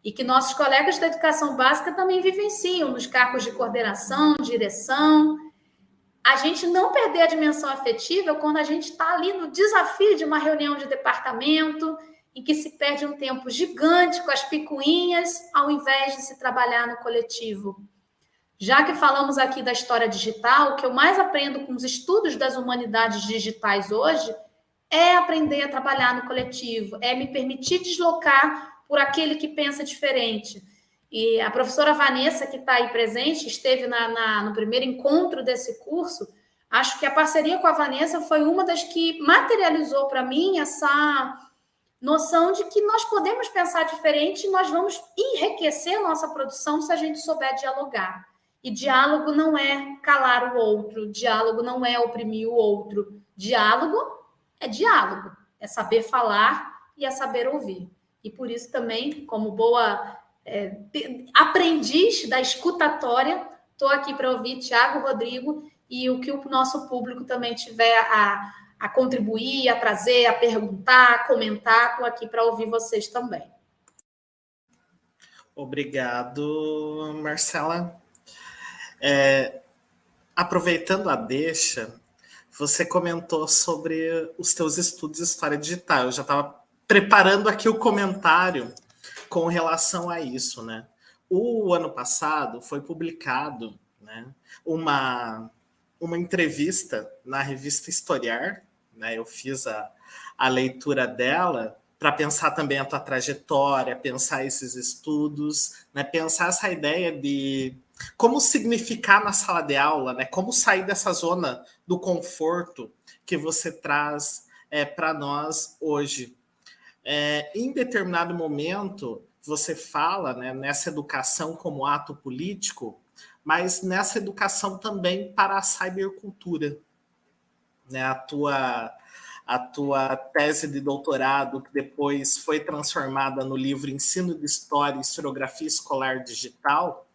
E que nossos colegas da educação básica também vivenciam nos cargos de coordenação, direção. A gente não perder a dimensão afetiva quando a gente está ali no desafio de uma reunião de departamento, em que se perde um tempo gigante com as picuinhas, ao invés de se trabalhar no coletivo. Já que falamos aqui da história digital, o que eu mais aprendo com os estudos das humanidades digitais hoje é aprender a trabalhar no coletivo, é me permitir deslocar por aquele que pensa diferente. E a professora Vanessa, que está aí presente, esteve no primeiro encontro desse curso. Acho que a parceria com a Vanessa foi uma das que materializou para mim essa noção de que nós podemos pensar diferente e nós vamos enriquecer a nossa produção se a gente souber dialogar. E diálogo não é calar o outro, diálogo não é oprimir o outro. Diálogo, é saber falar e é saber ouvir. E por isso também, como boa aprendiz da escutatória, estou aqui para ouvir Tiago, Rodrigo, e o que o nosso público também tiver a contribuir, a trazer, a perguntar, a comentar, estou aqui para ouvir vocês também. Obrigado, Marcela. Aproveitando a deixa, você comentou sobre os teus estudos de história digital. Eu já estava preparando aqui o comentário com relação a isso, né? O ano passado foi publicado, né, uma entrevista na revista Historiar, né? Eu fiz a leitura dela para pensar também a tua trajetória, pensar esses estudos, né? Pensar essa ideia de como significar na sala de aula, né? Como sair dessa zona do conforto que você traz para nós hoje. Em determinado momento, você fala, né, nessa educação como ato político, mas nessa educação também para a cybercultura. Né? A tua tese de doutorado, que depois foi transformada no livro Ensino de História e Historiografia Escolar Digital,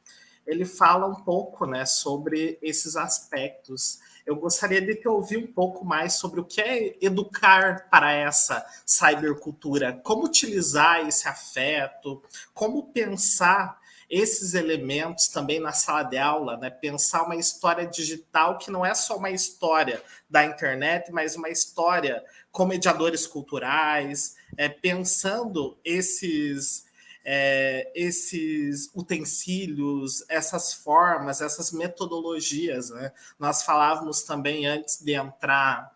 ele fala um pouco, né, sobre esses aspectos. Eu gostaria de te ouvir um pouco mais sobre o que é educar para essa cybercultura, como utilizar esse afeto, como pensar esses elementos também na sala de aula, né? Pensar uma história digital que não é só uma história da internet, mas uma história com mediadores culturais, pensando esses utensílios, essas formas, essas metodologias, né? Nós falávamos também antes de entrar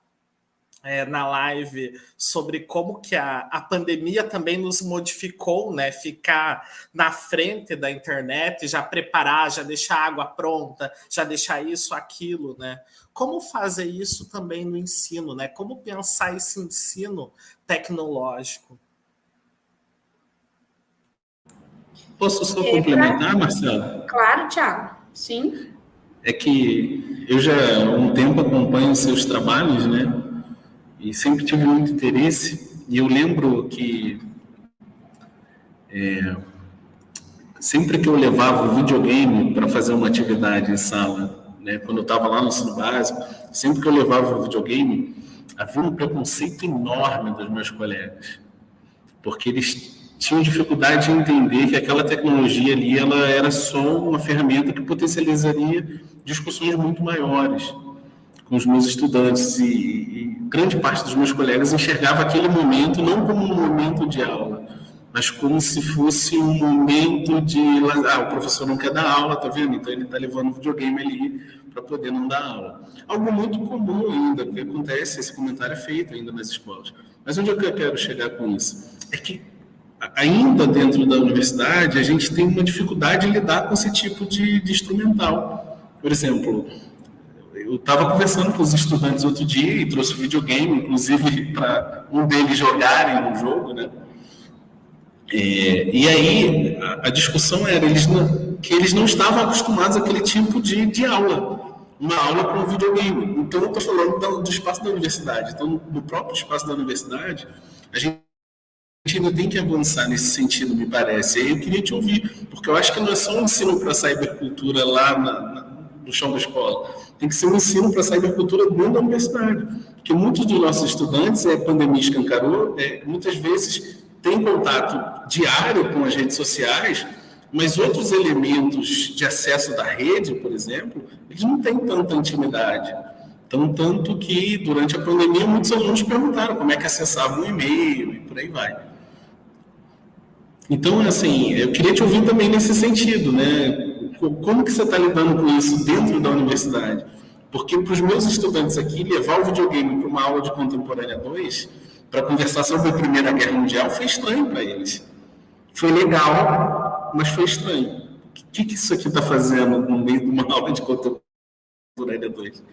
na live sobre como que a pandemia também nos modificou, né? Ficar na frente da internet, já preparar, já deixar a água pronta, já deixar isso, aquilo, né? Como fazer isso também no ensino, né? Como pensar esse ensino tecnológico? Posso só complementar, Marcela? Claro, Tiago. Sim. É que eu já há um tempo acompanho os seus trabalhos, né? E sempre tive muito interesse. E eu lembro que sempre que eu levava o videogame para fazer uma atividade em sala, né? Quando eu estava lá no ensino básico, sempre que eu levava o videogame, havia um preconceito enorme dos meus colegas, porque eles tinham dificuldade de entender que aquela tecnologia ali ela era só uma ferramenta que potencializaria discussões muito maiores com os meus estudantes e grande parte dos meus colegas enxergava aquele momento não como um momento de aula, mas como se fosse um momento de o professor não quer dar aula, tá vendo? Então ele está levando o videogame ali para poder não dar aula. Algo muito comum ainda, porque acontece, esse comentário é feito ainda nas escolas. Mas onde eu quero chegar com isso? É que ainda dentro da universidade, a gente tem uma dificuldade em lidar com esse tipo de instrumental. Por exemplo, eu estava conversando com os estudantes outro dia e trouxe o videogame, inclusive para um deles jogarem um jogo, né? E aí a discussão era que eles não estavam acostumados àquele tipo de aula, uma aula com um videogame. Então eu estou falando do espaço da universidade. Então, no próprio espaço da universidade, a gente ainda tem que avançar nesse sentido, me parece. E aí eu queria te ouvir, porque eu acho que não é só um ensino para a cybercultura lá no chão da escola, tem que ser um ensino para a cybercultura dentro da universidade. Porque muitos dos nossos estudantes, a pandemia escancarou, muitas vezes têm contato diário com as redes sociais, mas outros elementos de acesso da rede, por exemplo, eles não têm tanta intimidade. Então, tanto que, durante a pandemia, muitos alunos perguntaram como é que acessavam o e-mail e por aí vai. Então, assim, eu queria te ouvir também nesse sentido, né? Como que você está lidando com isso dentro da universidade? Porque para os meus estudantes aqui, levar o videogame para uma aula de Contemporânea 2, para conversar sobre a Primeira Guerra Mundial, foi estranho para eles. Foi legal, mas foi estranho. O que isso aqui está fazendo no meio de uma aula de Contemporânea 2?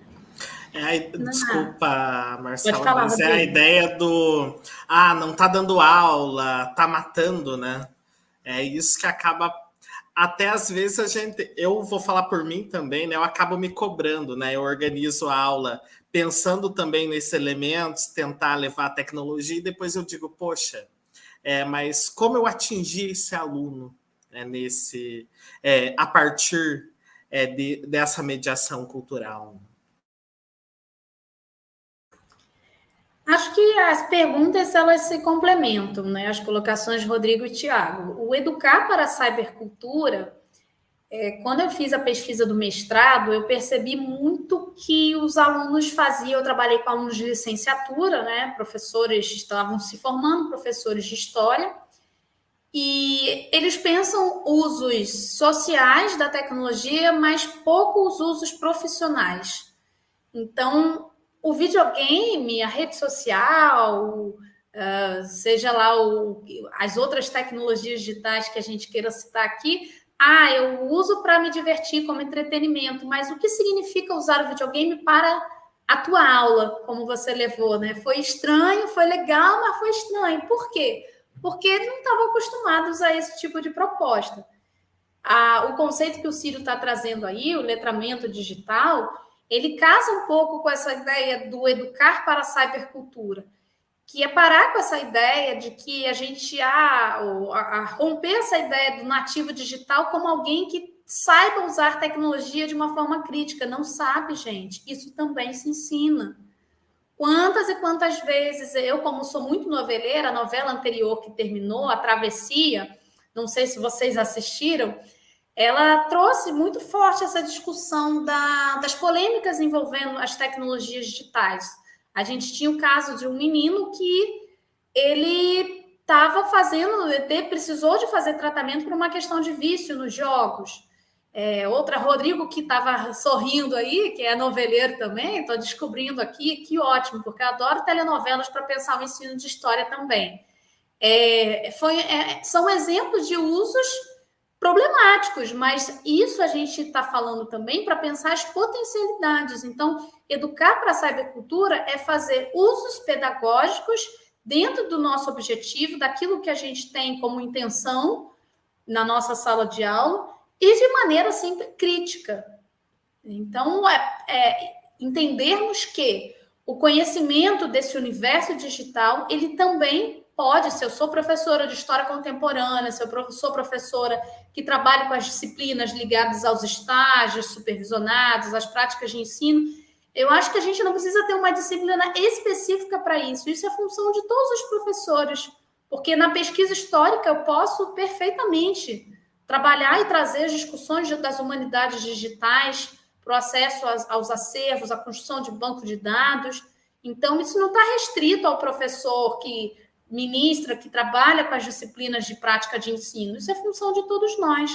Desculpa, Marcela, mas é a ideia do não tá dando aula, tá matando, né? É isso que acaba. Até às vezes eu vou falar por mim também, né? Eu acabo me cobrando, né? Eu organizo a aula pensando também nesses elementos, tentar levar a tecnologia, e depois eu digo, poxa, mas como eu atingi esse aluno, né, a partir dessa mediação cultural? Acho que as perguntas, elas se complementam, né? As colocações de Rodrigo e Tiago. O Educar para a Cybercultura, quando eu fiz a pesquisa do mestrado, eu percebi muito que os alunos faziam, eu trabalhei com alunos de licenciatura, né? Professores estavam se formando, professores de história, e eles pensam usos sociais da tecnologia, mas poucos usos profissionais. Então, o videogame, a rede social, seja lá as outras tecnologias digitais que a gente queira citar aqui, eu uso para me divertir como entretenimento, mas o que significa usar o videogame para a tua aula, como você levou, né? Foi estranho, foi legal, mas foi estranho. Por quê? Porque eles não estavam acostumados a esse tipo de proposta. O conceito que o Ciro está trazendo aí, o letramento digital, ele casa um pouco com essa ideia do educar para a cybercultura, que é parar com essa ideia de que a gente romper essa ideia do nativo digital como alguém que saiba usar tecnologia de uma forma crítica. Não sabe, gente. Isso também se ensina. Quantas e quantas vezes eu, como sou muito noveleira, a novela anterior que terminou, A Travessia, não sei se vocês assistiram, ela trouxe muito forte essa discussão das polêmicas envolvendo as tecnologias digitais. A gente tinha o caso de um menino que ele precisou de fazer tratamento por uma questão de vício nos jogos. Outra, Rodrigo, que estava sorrindo aí, que é noveleiro também, estou descobrindo aqui, que ótimo, porque eu adoro telenovelas para pensar o ensino de história também. São exemplos de usos problemáticos, mas isso a gente está falando também para pensar as potencialidades. Então, educar para a cybercultura é fazer usos pedagógicos dentro do nosso objetivo, daquilo que a gente tem como intenção na nossa sala de aula e de maneira sempre crítica. Então, entendermos que o conhecimento desse universo digital, ele também pode, se eu sou professora de história contemporânea, se eu sou professora que trabalha com as disciplinas ligadas aos estágios supervisionados, às práticas de ensino, eu acho que a gente não precisa ter uma disciplina específica para isso. Isso é função de todos os professores, porque na pesquisa histórica eu posso perfeitamente trabalhar e trazer as discussões das humanidades digitais para o acesso aos acervos, a construção de banco de dados. Então, isso não está restrito ao professor que ministra, que trabalha com as disciplinas de prática de ensino. Isso é função de todos nós.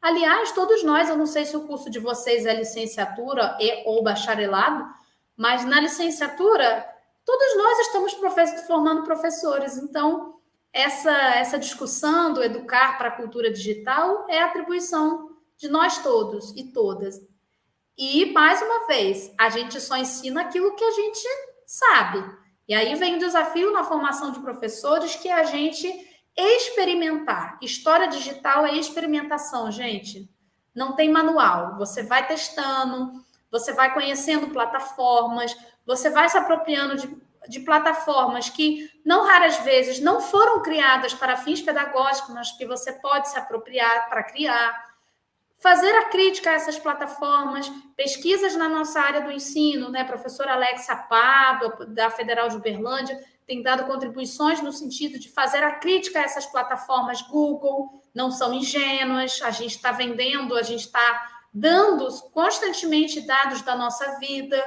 Aliás, todos nós, eu não sei se o curso de vocês é licenciatura ou bacharelado, mas na licenciatura, todos nós estamos formando professores. Então, essa discussão do educar para a cultura digital é atribuição de nós todos e todas. E, mais uma vez, a gente só ensina aquilo que a gente sabe. E aí vem o desafio na formação de professores, que é a gente experimentar. História digital é experimentação, gente. Não tem manual. Você vai testando, você vai conhecendo plataformas, você vai se apropriando de plataformas que, não raras vezes, não foram criadas para fins pedagógicos, mas que você pode se apropriar para criar. fazer a crítica a essas plataformas, pesquisas na nossa área do ensino, né? A professora Alexa Pado, da Federal de Uberlândia, tem dado contribuições no sentido de fazer a crítica a essas plataformas Google, não são ingênuas, a gente está vendendo, a gente está dando constantemente dados da nossa vida.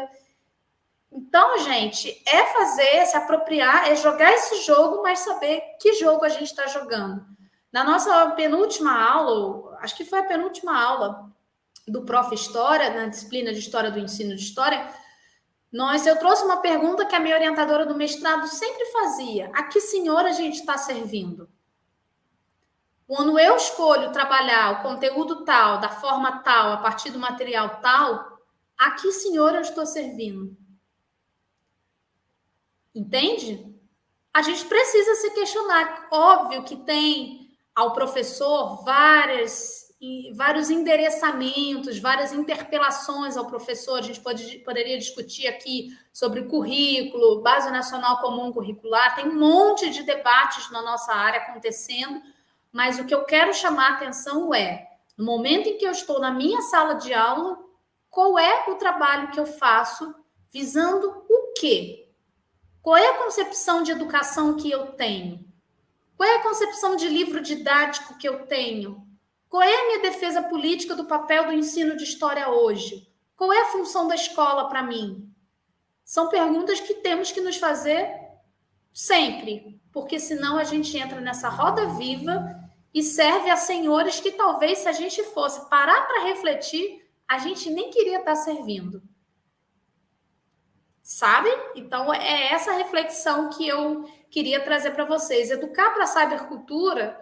Então, gente, é fazer, se apropriar, é jogar esse jogo, mas saber que jogo a gente está jogando. Na nossa penúltima aula, acho que foi a penúltima aula do Prof. História, na disciplina de História do Ensino de História, eu trouxe uma pergunta que a minha orientadora do mestrado sempre fazia. A que senhor a gente está servindo? Quando eu escolho trabalhar o conteúdo tal, da forma tal, a partir do material tal, a que senhor eu estou servindo? Entende? A gente precisa se questionar. Óbvio que tem ao professor vários endereçamentos, várias interpelações ao professor. A gente poderia discutir aqui sobre o currículo, Base Nacional Comum Curricular. Tem um monte de debates na nossa área acontecendo, mas o que eu quero chamar a atenção é, no momento em que eu estou na minha sala de aula, qual é o trabalho que eu faço visando o quê? Qual é a concepção de educação que eu tenho? Qual é a concepção de livro didático que eu tenho? Qual é a minha defesa política do papel do ensino de história hoje? Qual é a função da escola para mim? São perguntas que temos que nos fazer sempre, porque senão a gente entra nessa roda viva e serve a senhores que talvez, se a gente fosse parar para refletir, a gente nem queria estar servindo. Sabe? Então, é essa reflexão que eu queria trazer para vocês. Educar para a cybercultura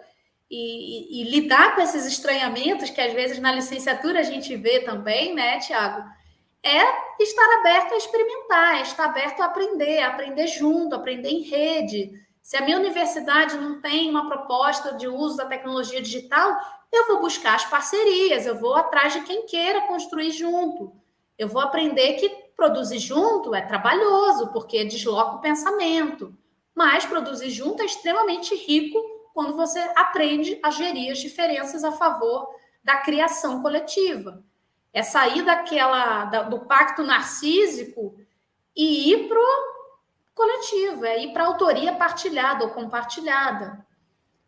e lidar com esses estranhamentos que, às vezes, na licenciatura a gente vê também, né, Tiago? É estar aberto a experimentar, é estar aberto a aprender junto, aprender em rede. Se a minha universidade não tem uma proposta de uso da tecnologia digital, eu vou buscar as parcerias, eu vou atrás de quem queira construir junto. Eu vou aprender que produzir junto é trabalhoso, porque desloca o pensamento. Mas produzir junto é extremamente rico quando você aprende a gerir as diferenças a favor da criação coletiva. É sair do pacto narcísico e ir para o coletivo, é ir para a autoria partilhada ou compartilhada.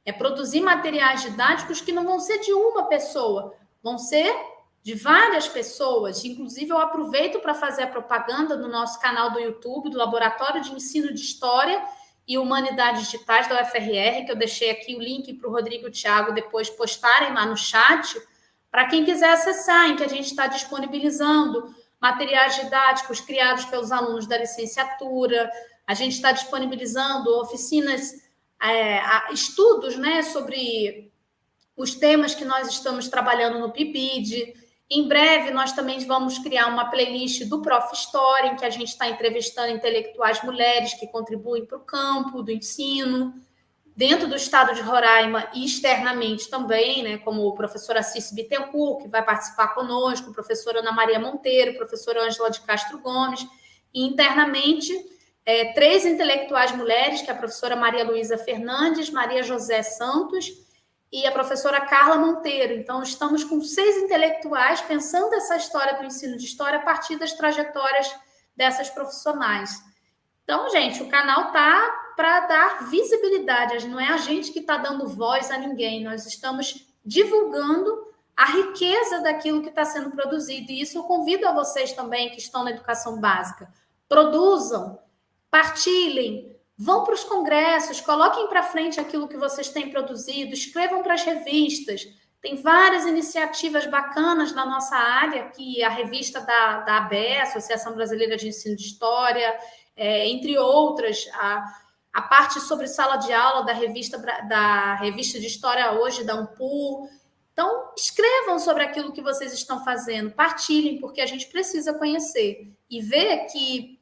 É produzir materiais didáticos que não vão ser de uma pessoa, vão ser de várias pessoas. Inclusive, eu aproveito para fazer a propaganda no nosso canal do YouTube, do Laboratório de Ensino de História e Humanidades Digitais da UFRR, que eu deixei aqui o link para o Rodrigo e o Tiago depois postarem lá no chat, para quem quiser acessar, em que a gente está disponibilizando materiais didáticos criados pelos alunos da licenciatura, a gente está disponibilizando oficinas, estudos, né, sobre os temas que nós estamos trabalhando no PIBID. Em breve, nós também vamos criar uma playlist do Prof. História, em que a gente está entrevistando intelectuais mulheres que contribuem para o campo do ensino, dentro do estado de Roraima e externamente também, né, como a professora Cíci Bittencourt, que vai participar conosco, a professora Ana Maria Monteiro, a professora Ângela de Castro Gomes, e internamente 3 intelectuais mulheres, que é a professora Maria Luísa Fernandes, Maria José Santos e a professora Carla Monteiro. Então, estamos com 6 intelectuais pensando essa história do ensino de história a partir das trajetórias dessas profissionais. Então, gente, o canal está para dar visibilidade, não é a gente que está dando voz a ninguém, nós estamos divulgando a riqueza daquilo que está sendo produzido, e isso eu convido a vocês também que estão na educação básica. Produzam, partilhem, vão para os congressos, coloquem para frente aquilo que vocês têm produzido, escrevam para as revistas. Tem várias iniciativas bacanas na nossa área, que a revista da ABE, Associação Brasileira de Ensino de História, entre outras, a parte sobre sala de aula da revista de História Hoje, da UNPU. Então, escrevam sobre aquilo que vocês estão fazendo, partilhem, porque a gente precisa conhecer e ver que,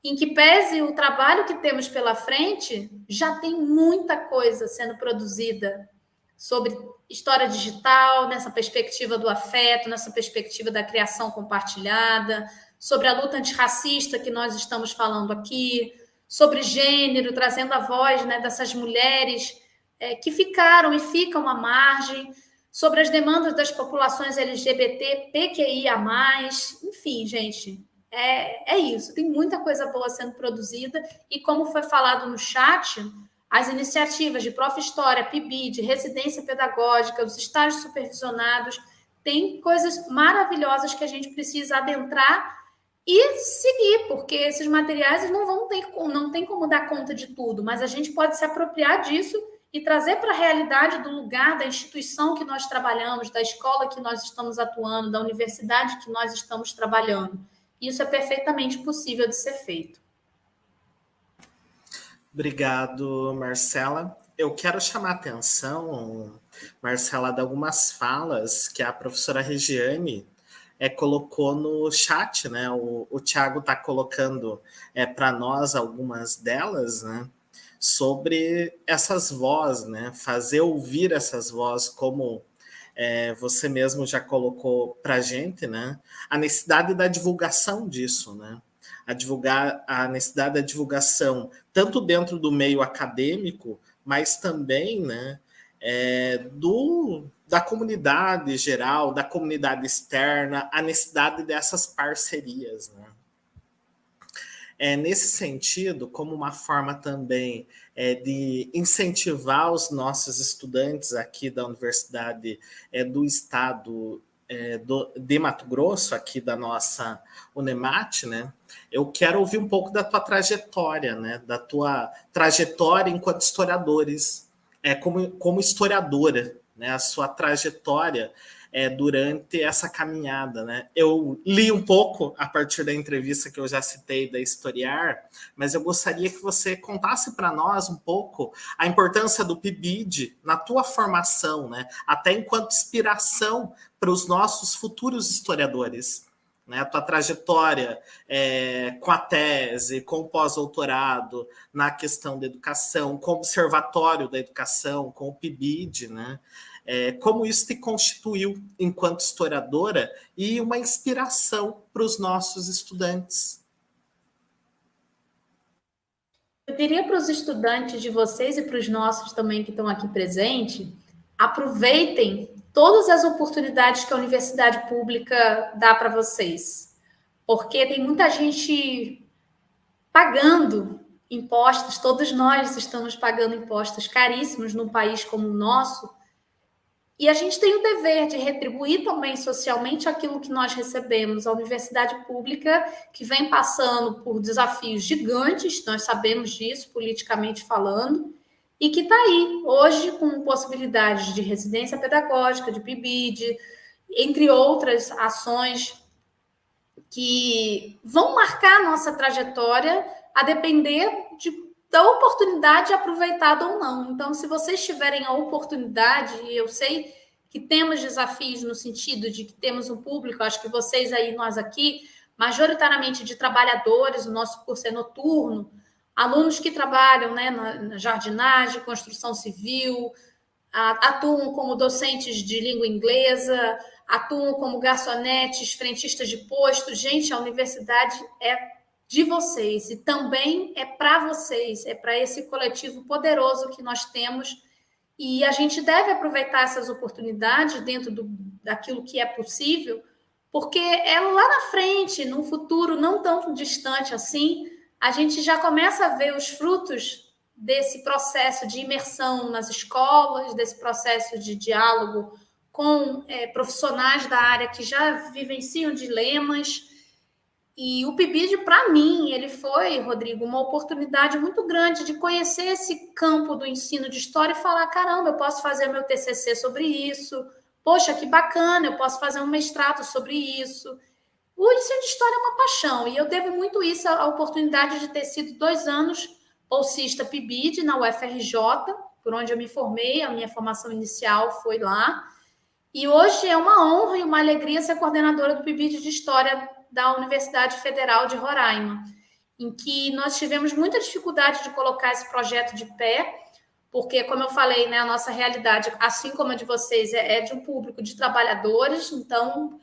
em que pese o trabalho que temos pela frente, já tem muita coisa sendo produzida sobre história digital, nessa perspectiva do afeto, nessa perspectiva da criação compartilhada, sobre a luta antirracista que nós estamos falando aqui, sobre gênero, trazendo a voz, né, dessas mulheres que ficaram e ficam à margem. sobre as demandas das populações LGBT, PQIA+, enfim, gente, é isso. Tem muita coisa boa sendo produzida e, como foi falado no chat, as iniciativas de Prof. História, PIBID, residência pedagógica, os estágios supervisionados, tem coisas maravilhosas que a gente precisa adentrar e seguir, porque esses materiais não tem como dar conta de tudo, mas a gente pode se apropriar disso e trazer para a realidade do lugar, da instituição que nós trabalhamos, da escola que nós estamos atuando, da universidade que nós estamos trabalhando. Isso é perfeitamente possível de ser feito. Obrigado, Marcela. Eu quero chamar a atenção, Marcela, de algumas falas que a professora Regiane colocou no chat, né? O Tiago está colocando para nós algumas delas, né? Sobre essas vozes, né? Fazer ouvir essas vozes, como você mesmo já colocou para a gente, né? A necessidade da divulgação disso, né? A necessidade da divulgação, tanto dentro do meio acadêmico, mas também, né, da comunidade geral, da comunidade externa, a necessidade dessas parcerias, né? Nesse sentido, como uma forma também de incentivar os nossos estudantes aqui da Universidade do Estado de Mato Grosso, aqui da nossa Unemat, né? Eu quero ouvir um pouco da tua trajetória, né? Da tua trajetória enquanto historiadores, como historiadora, né? A sua trajetória durante essa caminhada, né? Eu li um pouco a partir da entrevista que eu já citei da Historiar, mas eu gostaria que você contasse para nós um pouco a importância do PIBID na tua formação, né? Até enquanto inspiração para os nossos futuros historiadores, né? A tua trajetória com a tese, com o pós-doutorado, na questão da educação, com o Observatório da Educação, com o PIBID, né? Como isso te constituiu enquanto historiadora e uma inspiração para os nossos estudantes. Eu diria para os estudantes de vocês e para os nossos também que estão aqui presentes, aproveitem todas as oportunidades que a universidade pública dá para vocês, porque tem muita gente pagando impostos, todos nós estamos pagando impostos caríssimos num país como o nosso, e a gente tem o dever de retribuir também socialmente aquilo que nós recebemos. A universidade pública, que vem passando por desafios gigantes, nós sabemos disso, politicamente falando, e que está aí, hoje, com possibilidades de residência pedagógica, de PIBID, entre outras ações que vão marcar a nossa trajetória a depender da oportunidade aproveitada ou não. Então, se vocês tiverem a oportunidade, e eu sei que temos desafios no sentido de que temos um público, acho que vocês aí, nós aqui, majoritariamente de trabalhadores, o nosso curso é noturno, alunos que trabalham, né, na jardinagem, construção civil, atuam como docentes de língua inglesa, atuam como garçonetes, frentistas de posto. Gente, a universidade é de vocês e também é para vocês, é para esse coletivo poderoso que nós temos, e a gente deve aproveitar essas oportunidades dentro daquilo que é possível, porque é lá na frente, num futuro não tão distante assim, a gente já começa a ver os frutos desse processo de imersão nas escolas, desse processo de diálogo com profissionais da área que já vivenciam dilemas. E o PIBID, para mim, ele foi, Rodrigo, uma oportunidade muito grande de conhecer esse campo do ensino de história e falar, caramba, eu posso fazer meu TCC sobre isso, poxa, que bacana, eu posso fazer um mestrado sobre isso. O ensino de história é uma paixão, e eu devo muito isso à oportunidade de ter sido 2 anos bolsista PIBID na UFRJ, por onde eu me formei, a minha formação inicial foi lá, e hoje é uma honra e uma alegria ser coordenadora do PIBID de História da Universidade Federal de Roraima, em que nós tivemos muita dificuldade de colocar esse projeto de pé, porque, como eu falei, né, a nossa realidade, assim como a de vocês, é de um público de trabalhadores, então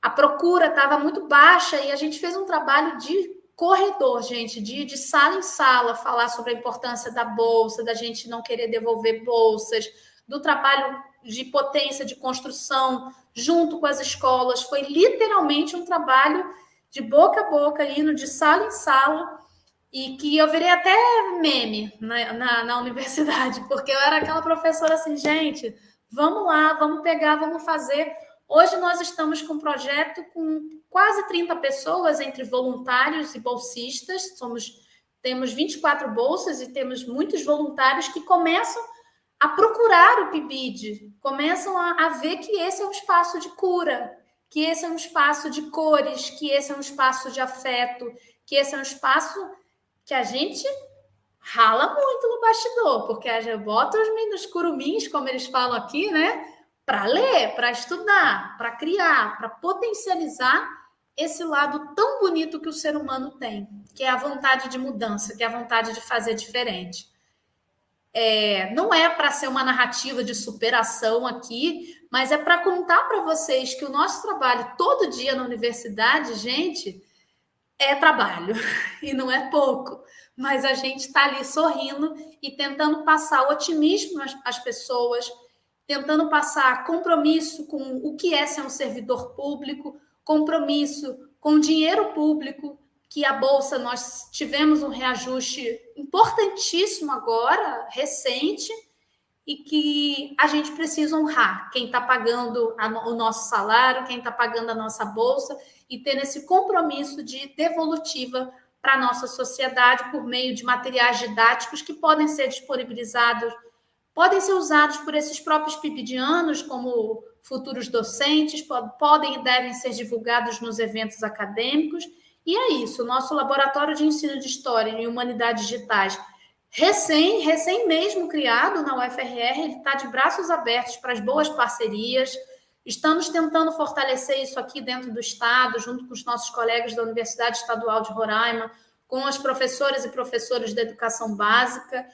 a procura estava muito baixa e a gente fez um trabalho de corredor, gente, de sala em sala, falar sobre a importância da bolsa, da gente não querer devolver bolsas, do trabalho de potência, de construção, junto com as escolas. Foi literalmente um trabalho de boca a boca, indo de sala em sala, e que eu virei até meme na universidade, porque eu era aquela professora assim, gente, vamos lá, vamos pegar, vamos fazer. Hoje nós estamos com um projeto com quase 30 pessoas, entre voluntários e bolsistas. Temos 24 bolsas e temos muitos voluntários que começam a procurar o PIBID, começam a ver que esse é um espaço de cura, que esse é um espaço de cores, que esse é um espaço de afeto, que esse é um espaço que a gente rala muito no bastidor, porque a gente bota os curumins, como eles falam aqui, né? Para ler, para estudar, para criar, para potencializar esse lado tão bonito que o ser humano tem, que é a vontade de mudança, que é a vontade de fazer diferente. Não é para ser uma narrativa de superação aqui, mas é para contar para vocês que o nosso trabalho todo dia na universidade, gente, é trabalho, e não é pouco, mas a gente está ali sorrindo e tentando passar otimismo às pessoas, tentando passar compromisso com o que é ser um servidor público, compromisso com dinheiro público, que a Bolsa, nós tivemos um reajuste importantíssimo agora, recente, e que a gente precisa honrar quem está pagando o nosso salário, quem está pagando a nossa Bolsa, e ter esse compromisso de devolutiva para a nossa sociedade por meio de materiais didáticos que podem ser disponibilizados, podem ser usados por esses próprios pibidianos como futuros docentes, podem e devem ser divulgados nos eventos acadêmicos. E é isso, o nosso laboratório de ensino de História e Humanidades Digitais, recém mesmo criado na UFRR, ele está de braços abertos para as boas parcerias. Estamos tentando fortalecer isso aqui dentro do Estado, junto com os nossos colegas da Universidade Estadual de Roraima, com as professoras e professores da educação básica,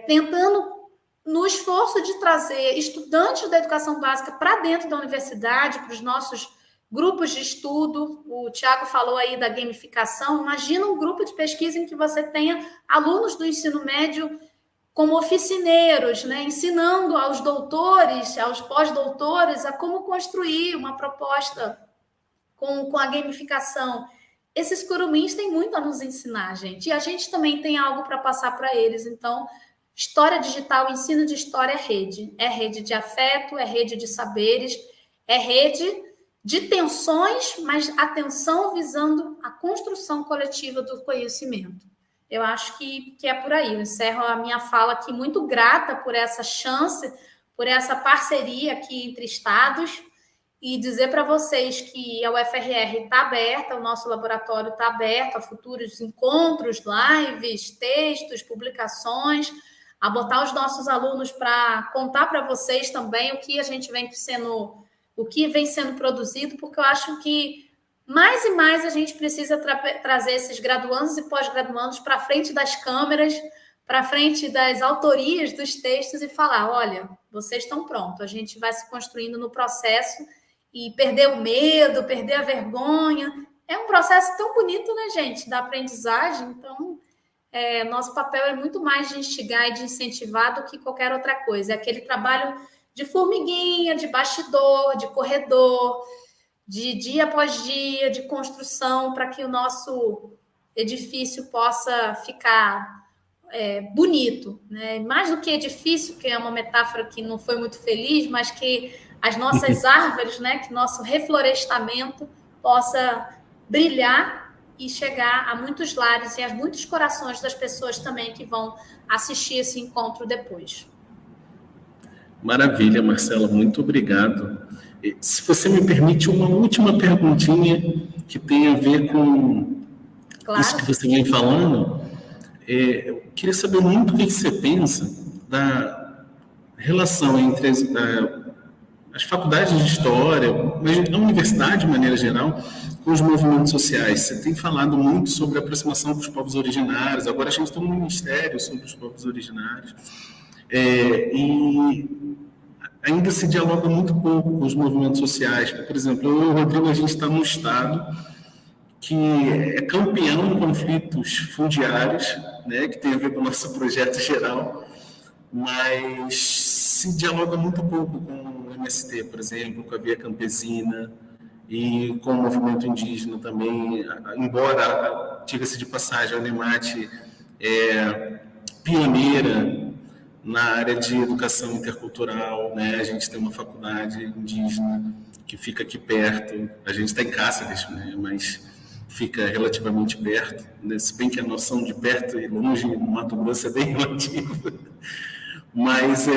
tentando, no esforço de trazer estudantes da educação básica para dentro da universidade, para os nossos grupos de estudo. O Tiago falou aí da gamificação. Imagina um grupo de pesquisa em que você tenha alunos do ensino médio como oficineiros, né, ensinando aos doutores, aos pós-doutores, a como construir uma proposta com a gamificação. Esses curumins têm muito a nos ensinar, gente, e a gente também tem algo para passar para eles. Então, história digital, ensino de história é rede de afeto, é rede de saberes, é rede de tensões, mas atenção visando a construção coletiva do conhecimento. Eu acho que é por aí. Eu encerro a minha fala aqui muito grata por essa chance, por essa parceria aqui entre estados, e dizer para vocês que a UFRR está aberta, o nosso laboratório está aberto a futuros encontros, lives, textos, publicações, a botar os nossos alunos para contar para vocês também o que vem sendo produzido, porque eu acho que mais e mais a gente precisa trazer esses graduandos e pós-graduandos para frente das câmeras, para frente das autorias dos textos e falar, olha, vocês estão prontos, a gente vai se construindo no processo e perder o medo, perder a vergonha. É um processo tão bonito, né, gente, da aprendizagem. Então, nosso papel é muito mais de instigar e de incentivar do que qualquer outra coisa. É aquele trabalho de formiguinha, de bastidor, de corredor, de dia após dia, de construção, para que o nosso edifício possa ficar bonito, né? Mais do que edifício, que é uma metáfora que não foi muito feliz, mas que as nossas árvores, né, que nosso reflorestamento possa brilhar e chegar a muitos lares e a muitos corações das pessoas também que vão assistir esse encontro depois. Maravilha, Marcela, muito obrigado. Se você me permite, uma última perguntinha que tem a ver com isso que você vem falando. Eu queria saber muito o que você pensa da relação entre as faculdades de História, mas a universidade, de maneira geral, com os movimentos sociais. Você tem falado muito sobre a aproximação com os povos originários, agora a gente tem um ministério sobre os povos originários. E ainda se dialoga muito pouco com os movimentos sociais. Por exemplo, eu e o Rodrigo, a gente está num estado que é campeão em conflitos fundiários, né, que tem a ver com o nosso projeto geral, mas se dialoga muito pouco com o MST, por exemplo, com a Via Campesina e com o movimento indígena também, embora, diga-se de passagem, a Unemate é pioneira na área de educação intercultural, né? A gente tem uma faculdade indígena que fica aqui perto, a gente está em Cáceres, né? Mas fica relativamente perto, né? Se bem que a noção de perto e longe no Mato Grosso é bem relativa. Mas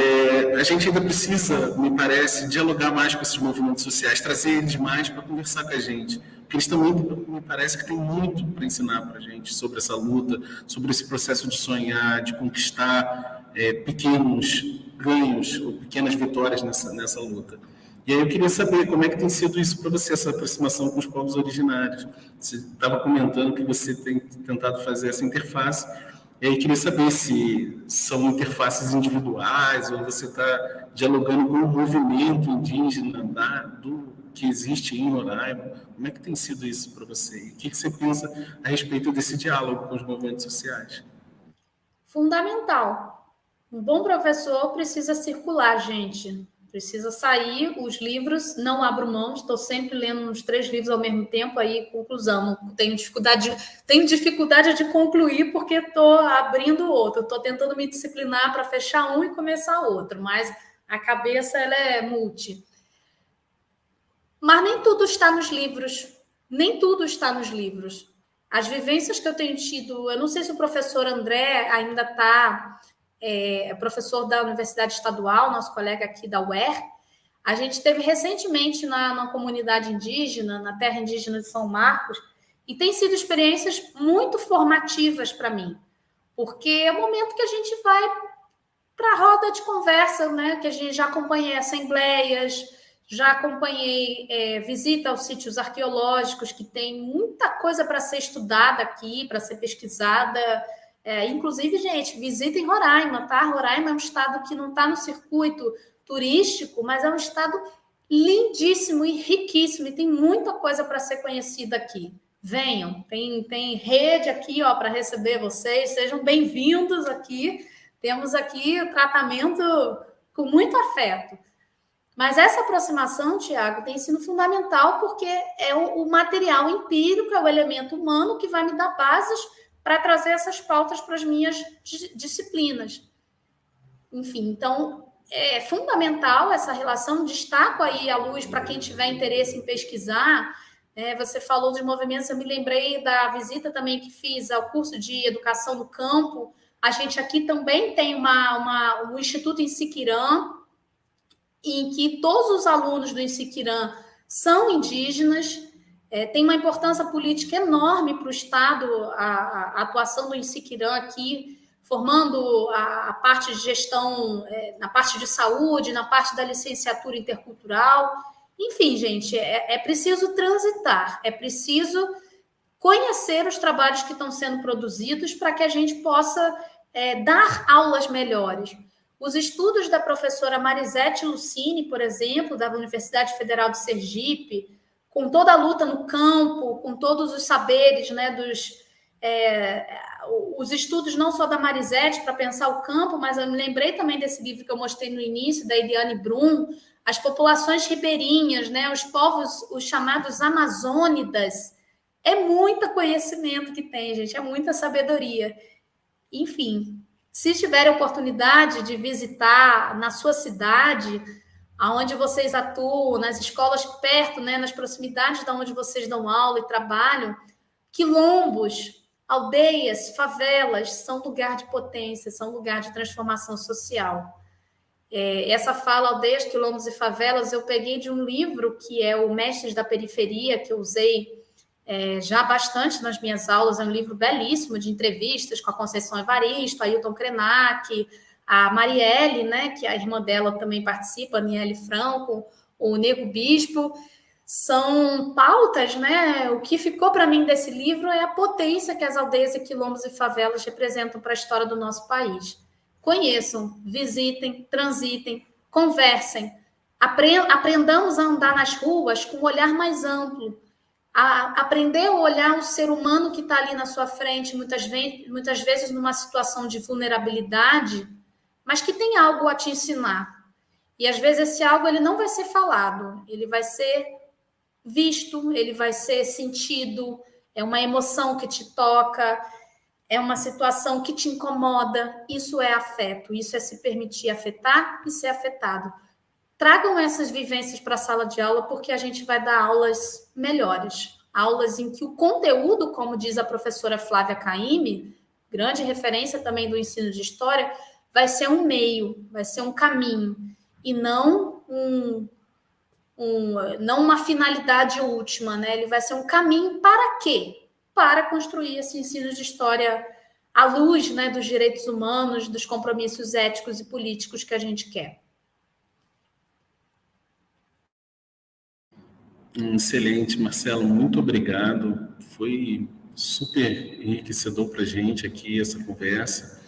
a gente ainda precisa, me parece, dialogar mais com esses movimentos sociais, trazer eles mais para conversar com a gente. Porque eles também, me parece que tem muito para ensinar para a gente sobre essa luta, sobre esse processo de sonhar, de conquistar pequenos ganhos ou pequenas vitórias nessa luta. E aí eu queria saber como é que tem sido isso para você, essa aproximação com os povos originários. Você estava comentando que você tem tentado fazer essa interface. E aí queria saber se são interfaces individuais ou você está dialogando com o movimento indígena do que existe em Roraima. Como é que tem sido isso para você? E o que você pensa a respeito desse diálogo com os movimentos sociais? Fundamental. Um bom professor precisa circular, gente. Precisa sair os livros, não abro mão, estou sempre lendo uns 3 livros ao mesmo tempo, aí conclusão, tenho dificuldade de concluir porque estou abrindo outro, estou tentando me disciplinar para fechar um e começar outro, mas a cabeça ela é multi. Mas nem tudo está nos livros, nem tudo está nos livros. As vivências que eu tenho tido, eu não sei se o professor André ainda está... professor da Universidade Estadual, nosso colega aqui da UER, a gente esteve recentemente na comunidade indígena, na terra indígena de São Marcos, e tem sido experiências muito formativas para mim, porque é o momento que a gente vai para a roda de conversa, né? Que a gente já acompanhei assembleias, já acompanhei visita aos sítios arqueológicos, que tem muita coisa para ser estudada aqui, para ser pesquisada. Inclusive, gente, visitem Roraima, tá? Roraima é um estado que não está no circuito turístico, mas é um estado lindíssimo e riquíssimo, e tem muita coisa para ser conhecida aqui. Venham, tem rede aqui para receber vocês, sejam bem-vindos aqui. Temos aqui o tratamento com muito afeto. Mas essa aproximação, Tiago, tem sido fundamental porque é o material empírico, é o elemento humano que vai me dar bases para trazer essas pautas para as minhas disciplinas. Enfim, então, é fundamental essa relação, destaco aí a luz para quem tiver interesse em pesquisar. Você falou dos movimentos, eu me lembrei da visita também que fiz ao curso de Educação no Campo. A gente aqui também tem um instituto em Siquirã, em que todos os alunos do Siquirã são indígenas. Tem uma importância política enorme para o Estado, a atuação do Siquirã aqui, formando a parte de gestão, na parte de saúde, na parte da licenciatura intercultural. Enfim, gente, é preciso transitar, é preciso conhecer os trabalhos que estão sendo produzidos para que a gente possa dar aulas melhores. Os estudos da professora Marisete Lucini, por exemplo, da Universidade Federal de Sergipe, com toda a luta no campo, com todos os saberes, né, os estudos não só da Marisete para pensar o campo, mas eu me lembrei também desse livro que eu mostrei no início, da Eliane Brum, as populações ribeirinhas, né, os povos, os chamados amazônidas. É muito conhecimento que tem, gente, é muita sabedoria. Enfim, se tiverem oportunidade de visitar na sua cidade, aonde vocês atuam, nas escolas perto, né, nas proximidades de onde vocês dão aula e trabalham, quilombos, aldeias, favelas, são lugar de potência, são lugar de transformação social. Essa fala, aldeias, quilombos e favelas, eu peguei de um livro que é o Mestres da Periferia, que eu usei já bastante nas minhas aulas. É um livro belíssimo de entrevistas com a Conceição Evaristo, a Ailton Krenak, a Marielle, né, que a irmã dela também participa, a Aniele Franco, o Nego Bispo. São pautas, né? O que ficou para mim desse livro é a potência que as aldeias e quilombos e favelas representam para a história do nosso país. Conheçam, visitem, transitem, conversem, aprendamos a andar nas ruas com um olhar mais amplo, a aprender a olhar o ser humano que está ali na sua frente, muitas vezes numa situação de vulnerabilidade, mas que tem algo a te ensinar. E às vezes esse algo ele não vai ser falado, ele vai ser visto, ele vai ser sentido, é uma emoção que te toca, é uma situação que te incomoda. Isso é afeto, isso é se permitir afetar e ser afetado. Tragam essas vivências para a sala de aula, porque a gente vai dar aulas melhores, aulas em que o conteúdo, como diz a professora Flávia Caymmi, grande referência também do ensino de história, vai ser um meio, vai ser um caminho, e não não uma finalidade última, né? Ele vai ser um caminho para quê? Para construir esse ensino de história à luz, né, dos direitos humanos, dos compromissos éticos e políticos que a gente quer. Excelente, Marcelo, muito obrigado. Foi super enriquecedor para a gente aqui essa conversa.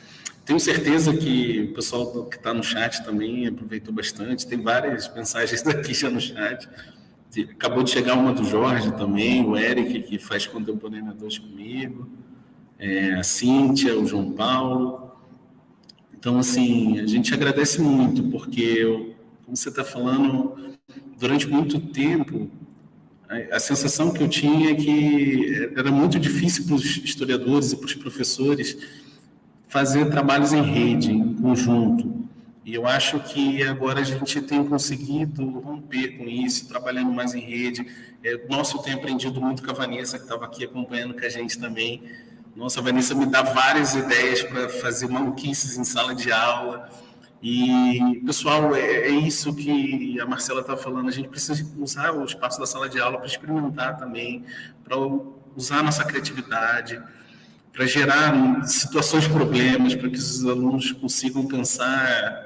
Tenho certeza que o pessoal que está no chat também aproveitou bastante. Tem várias mensagens aqui já no chat. Acabou de chegar uma do Jorge também, o Eric, que faz Contemporânea 2 comigo, a Cíntia, o João Paulo. Então, assim, a gente agradece muito, porque, como você está falando, durante muito tempo, a sensação que eu tinha é que era muito difícil para os historiadores e para os professores fazer trabalhos em rede, em conjunto. E eu acho que agora a gente tem conseguido romper com isso, trabalhando mais em rede. Nossa, eu tenho aprendido muito com a Vanessa, que estava aqui acompanhando com a gente também. Nossa, a Vanessa me dá várias ideias para fazer maluquices em sala de aula. E, pessoal, é isso que a Marcela está falando. A gente precisa usar o espaço da sala de aula para experimentar também, para usar a nossa criatividade, para gerar situações, problemas, para que os alunos consigam pensar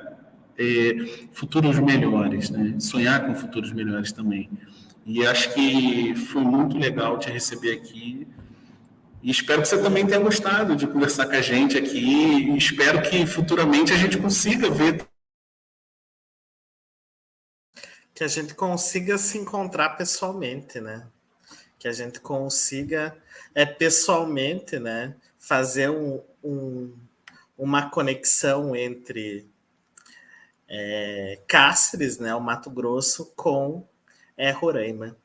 futuros melhores, né? Sonhar com futuros melhores também. E acho que foi muito legal te receber aqui. E espero que você também tenha gostado de conversar com a gente aqui. E espero que futuramente a gente consiga ver. Que a gente consiga se encontrar pessoalmente, né? Que a gente consiga pessoalmente, né, fazer uma conexão entre Cáceres, né, o Mato Grosso, com Roraima.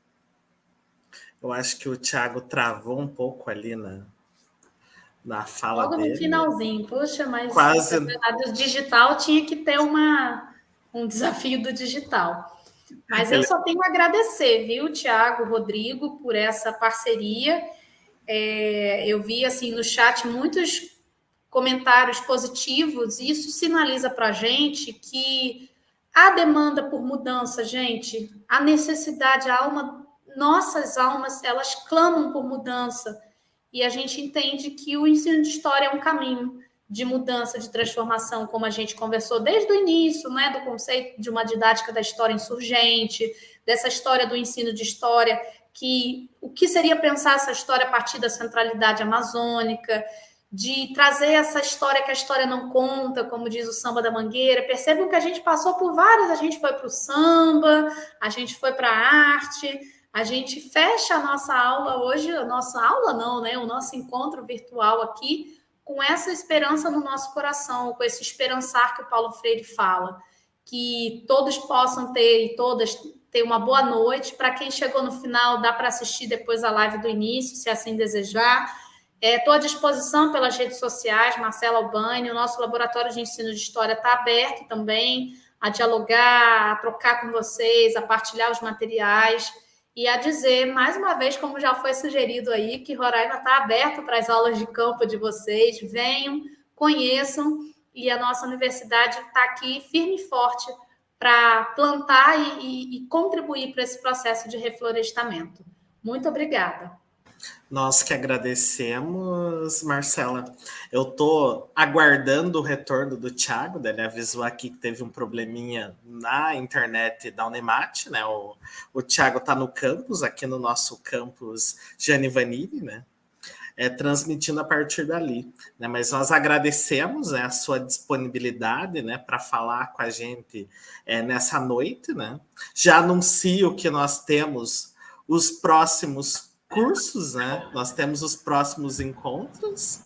Eu acho que o Thiago travou um pouco ali na fala logo dele. No finalzinho, poxa, mas quase o digital tinha que ter um desafio do digital. Mas eu só tenho a agradecer, viu, Thiago, Rodrigo, por essa parceria. Eu vi assim no chat muitos comentários positivos, e isso sinaliza para a gente que há demanda por mudança, gente, a necessidade, nossas almas, elas clamam por mudança, e a gente entende que o ensino de história é um caminho de mudança, de transformação, como a gente conversou desde o início, né, do conceito de uma didática da história insurgente, dessa história do ensino de história, que o que seria pensar essa história a partir da centralidade amazônica, de trazer essa história que a história não conta, como diz o Samba da Mangueira. Percebam que a gente passou por vários, a gente foi para o samba, a gente foi para a arte, a gente fecha a nossa aula hoje, a nossa aula não, né? O nosso encontro virtual aqui, com essa esperança no nosso coração, com esse esperançar que o Paulo Freire fala, que todos possam ter e todas ter uma boa noite. Para quem chegou no final, dá para assistir depois a live do início, se assim desejar. Estou à disposição pelas redes sociais, Marcela Albani. O nosso laboratório de ensino de história está aberto também a dialogar, a trocar com vocês, a partilhar os materiais e a dizer, mais uma vez, como já foi sugerido aí, que Roraima está aberto para as aulas de campo de vocês. Venham, conheçam, e a nossa universidade está aqui firme e forte para plantar e contribuir para esse processo de reflorestamento. Muito obrigada. Nós que agradecemos, Marcela. Eu estou aguardando o retorno do Thiago, né? Ele avisou aqui que teve um probleminha na internet da Unemat, né? O Thiago está no campus, aqui no nosso campus Gianni Vanini, né? Transmitindo a partir dali, né? Mas nós agradecemos, né, a sua disponibilidade, né, para falar com a gente nessa noite, né? Já anuncio que nós temos os próximos cursos, né? Nós temos os próximos encontros.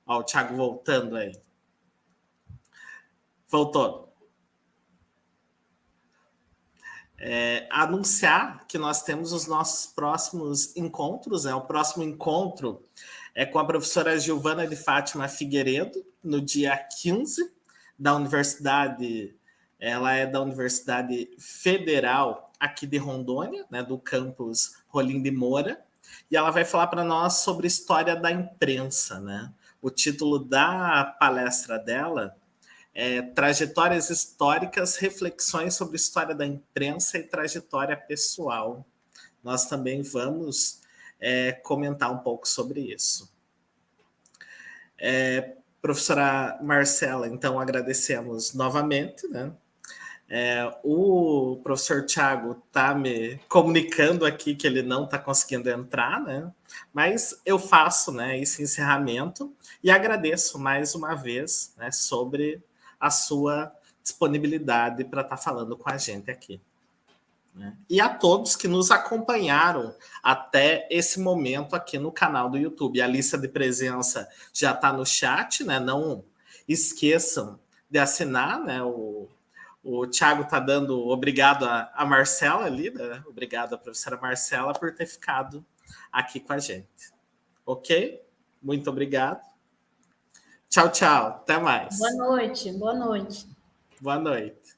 Ó, o Thiago voltando aí. Voltou. anunciar que nós temos os nossos próximos encontros. O próximo encontro é com a professora Giovana de Fátima Figueiredo, no dia 15, da Universidade. Ela é da Universidade Federal aqui de Rondônia, né, do campus Rolim de Moura, e ela vai falar para nós sobre história da imprensa, né? O título da palestra dela é Trajetórias Históricas, Reflexões sobre História da Imprensa e Trajetória Pessoal. Nós também vamos comentar um pouco sobre isso. Professora Marcela, então agradecemos novamente, né? O professor Tiago está me comunicando aqui que ele não está conseguindo entrar, né? Mas eu faço, né, esse encerramento e agradeço mais uma vez, né, sobre a sua disponibilidade para estar falando com a gente aqui, né? E a todos que nos acompanharam até esse momento aqui no canal do YouTube. A lista de presença já está no chat, né? Não esqueçam de assinar, né? O Tiago está dando obrigado a Marcela ali, né? Obrigado à professora Marcela por ter ficado aqui com a gente. Ok? Muito obrigado. Tchau, tchau. Até mais. Boa noite. Boa noite. Boa noite.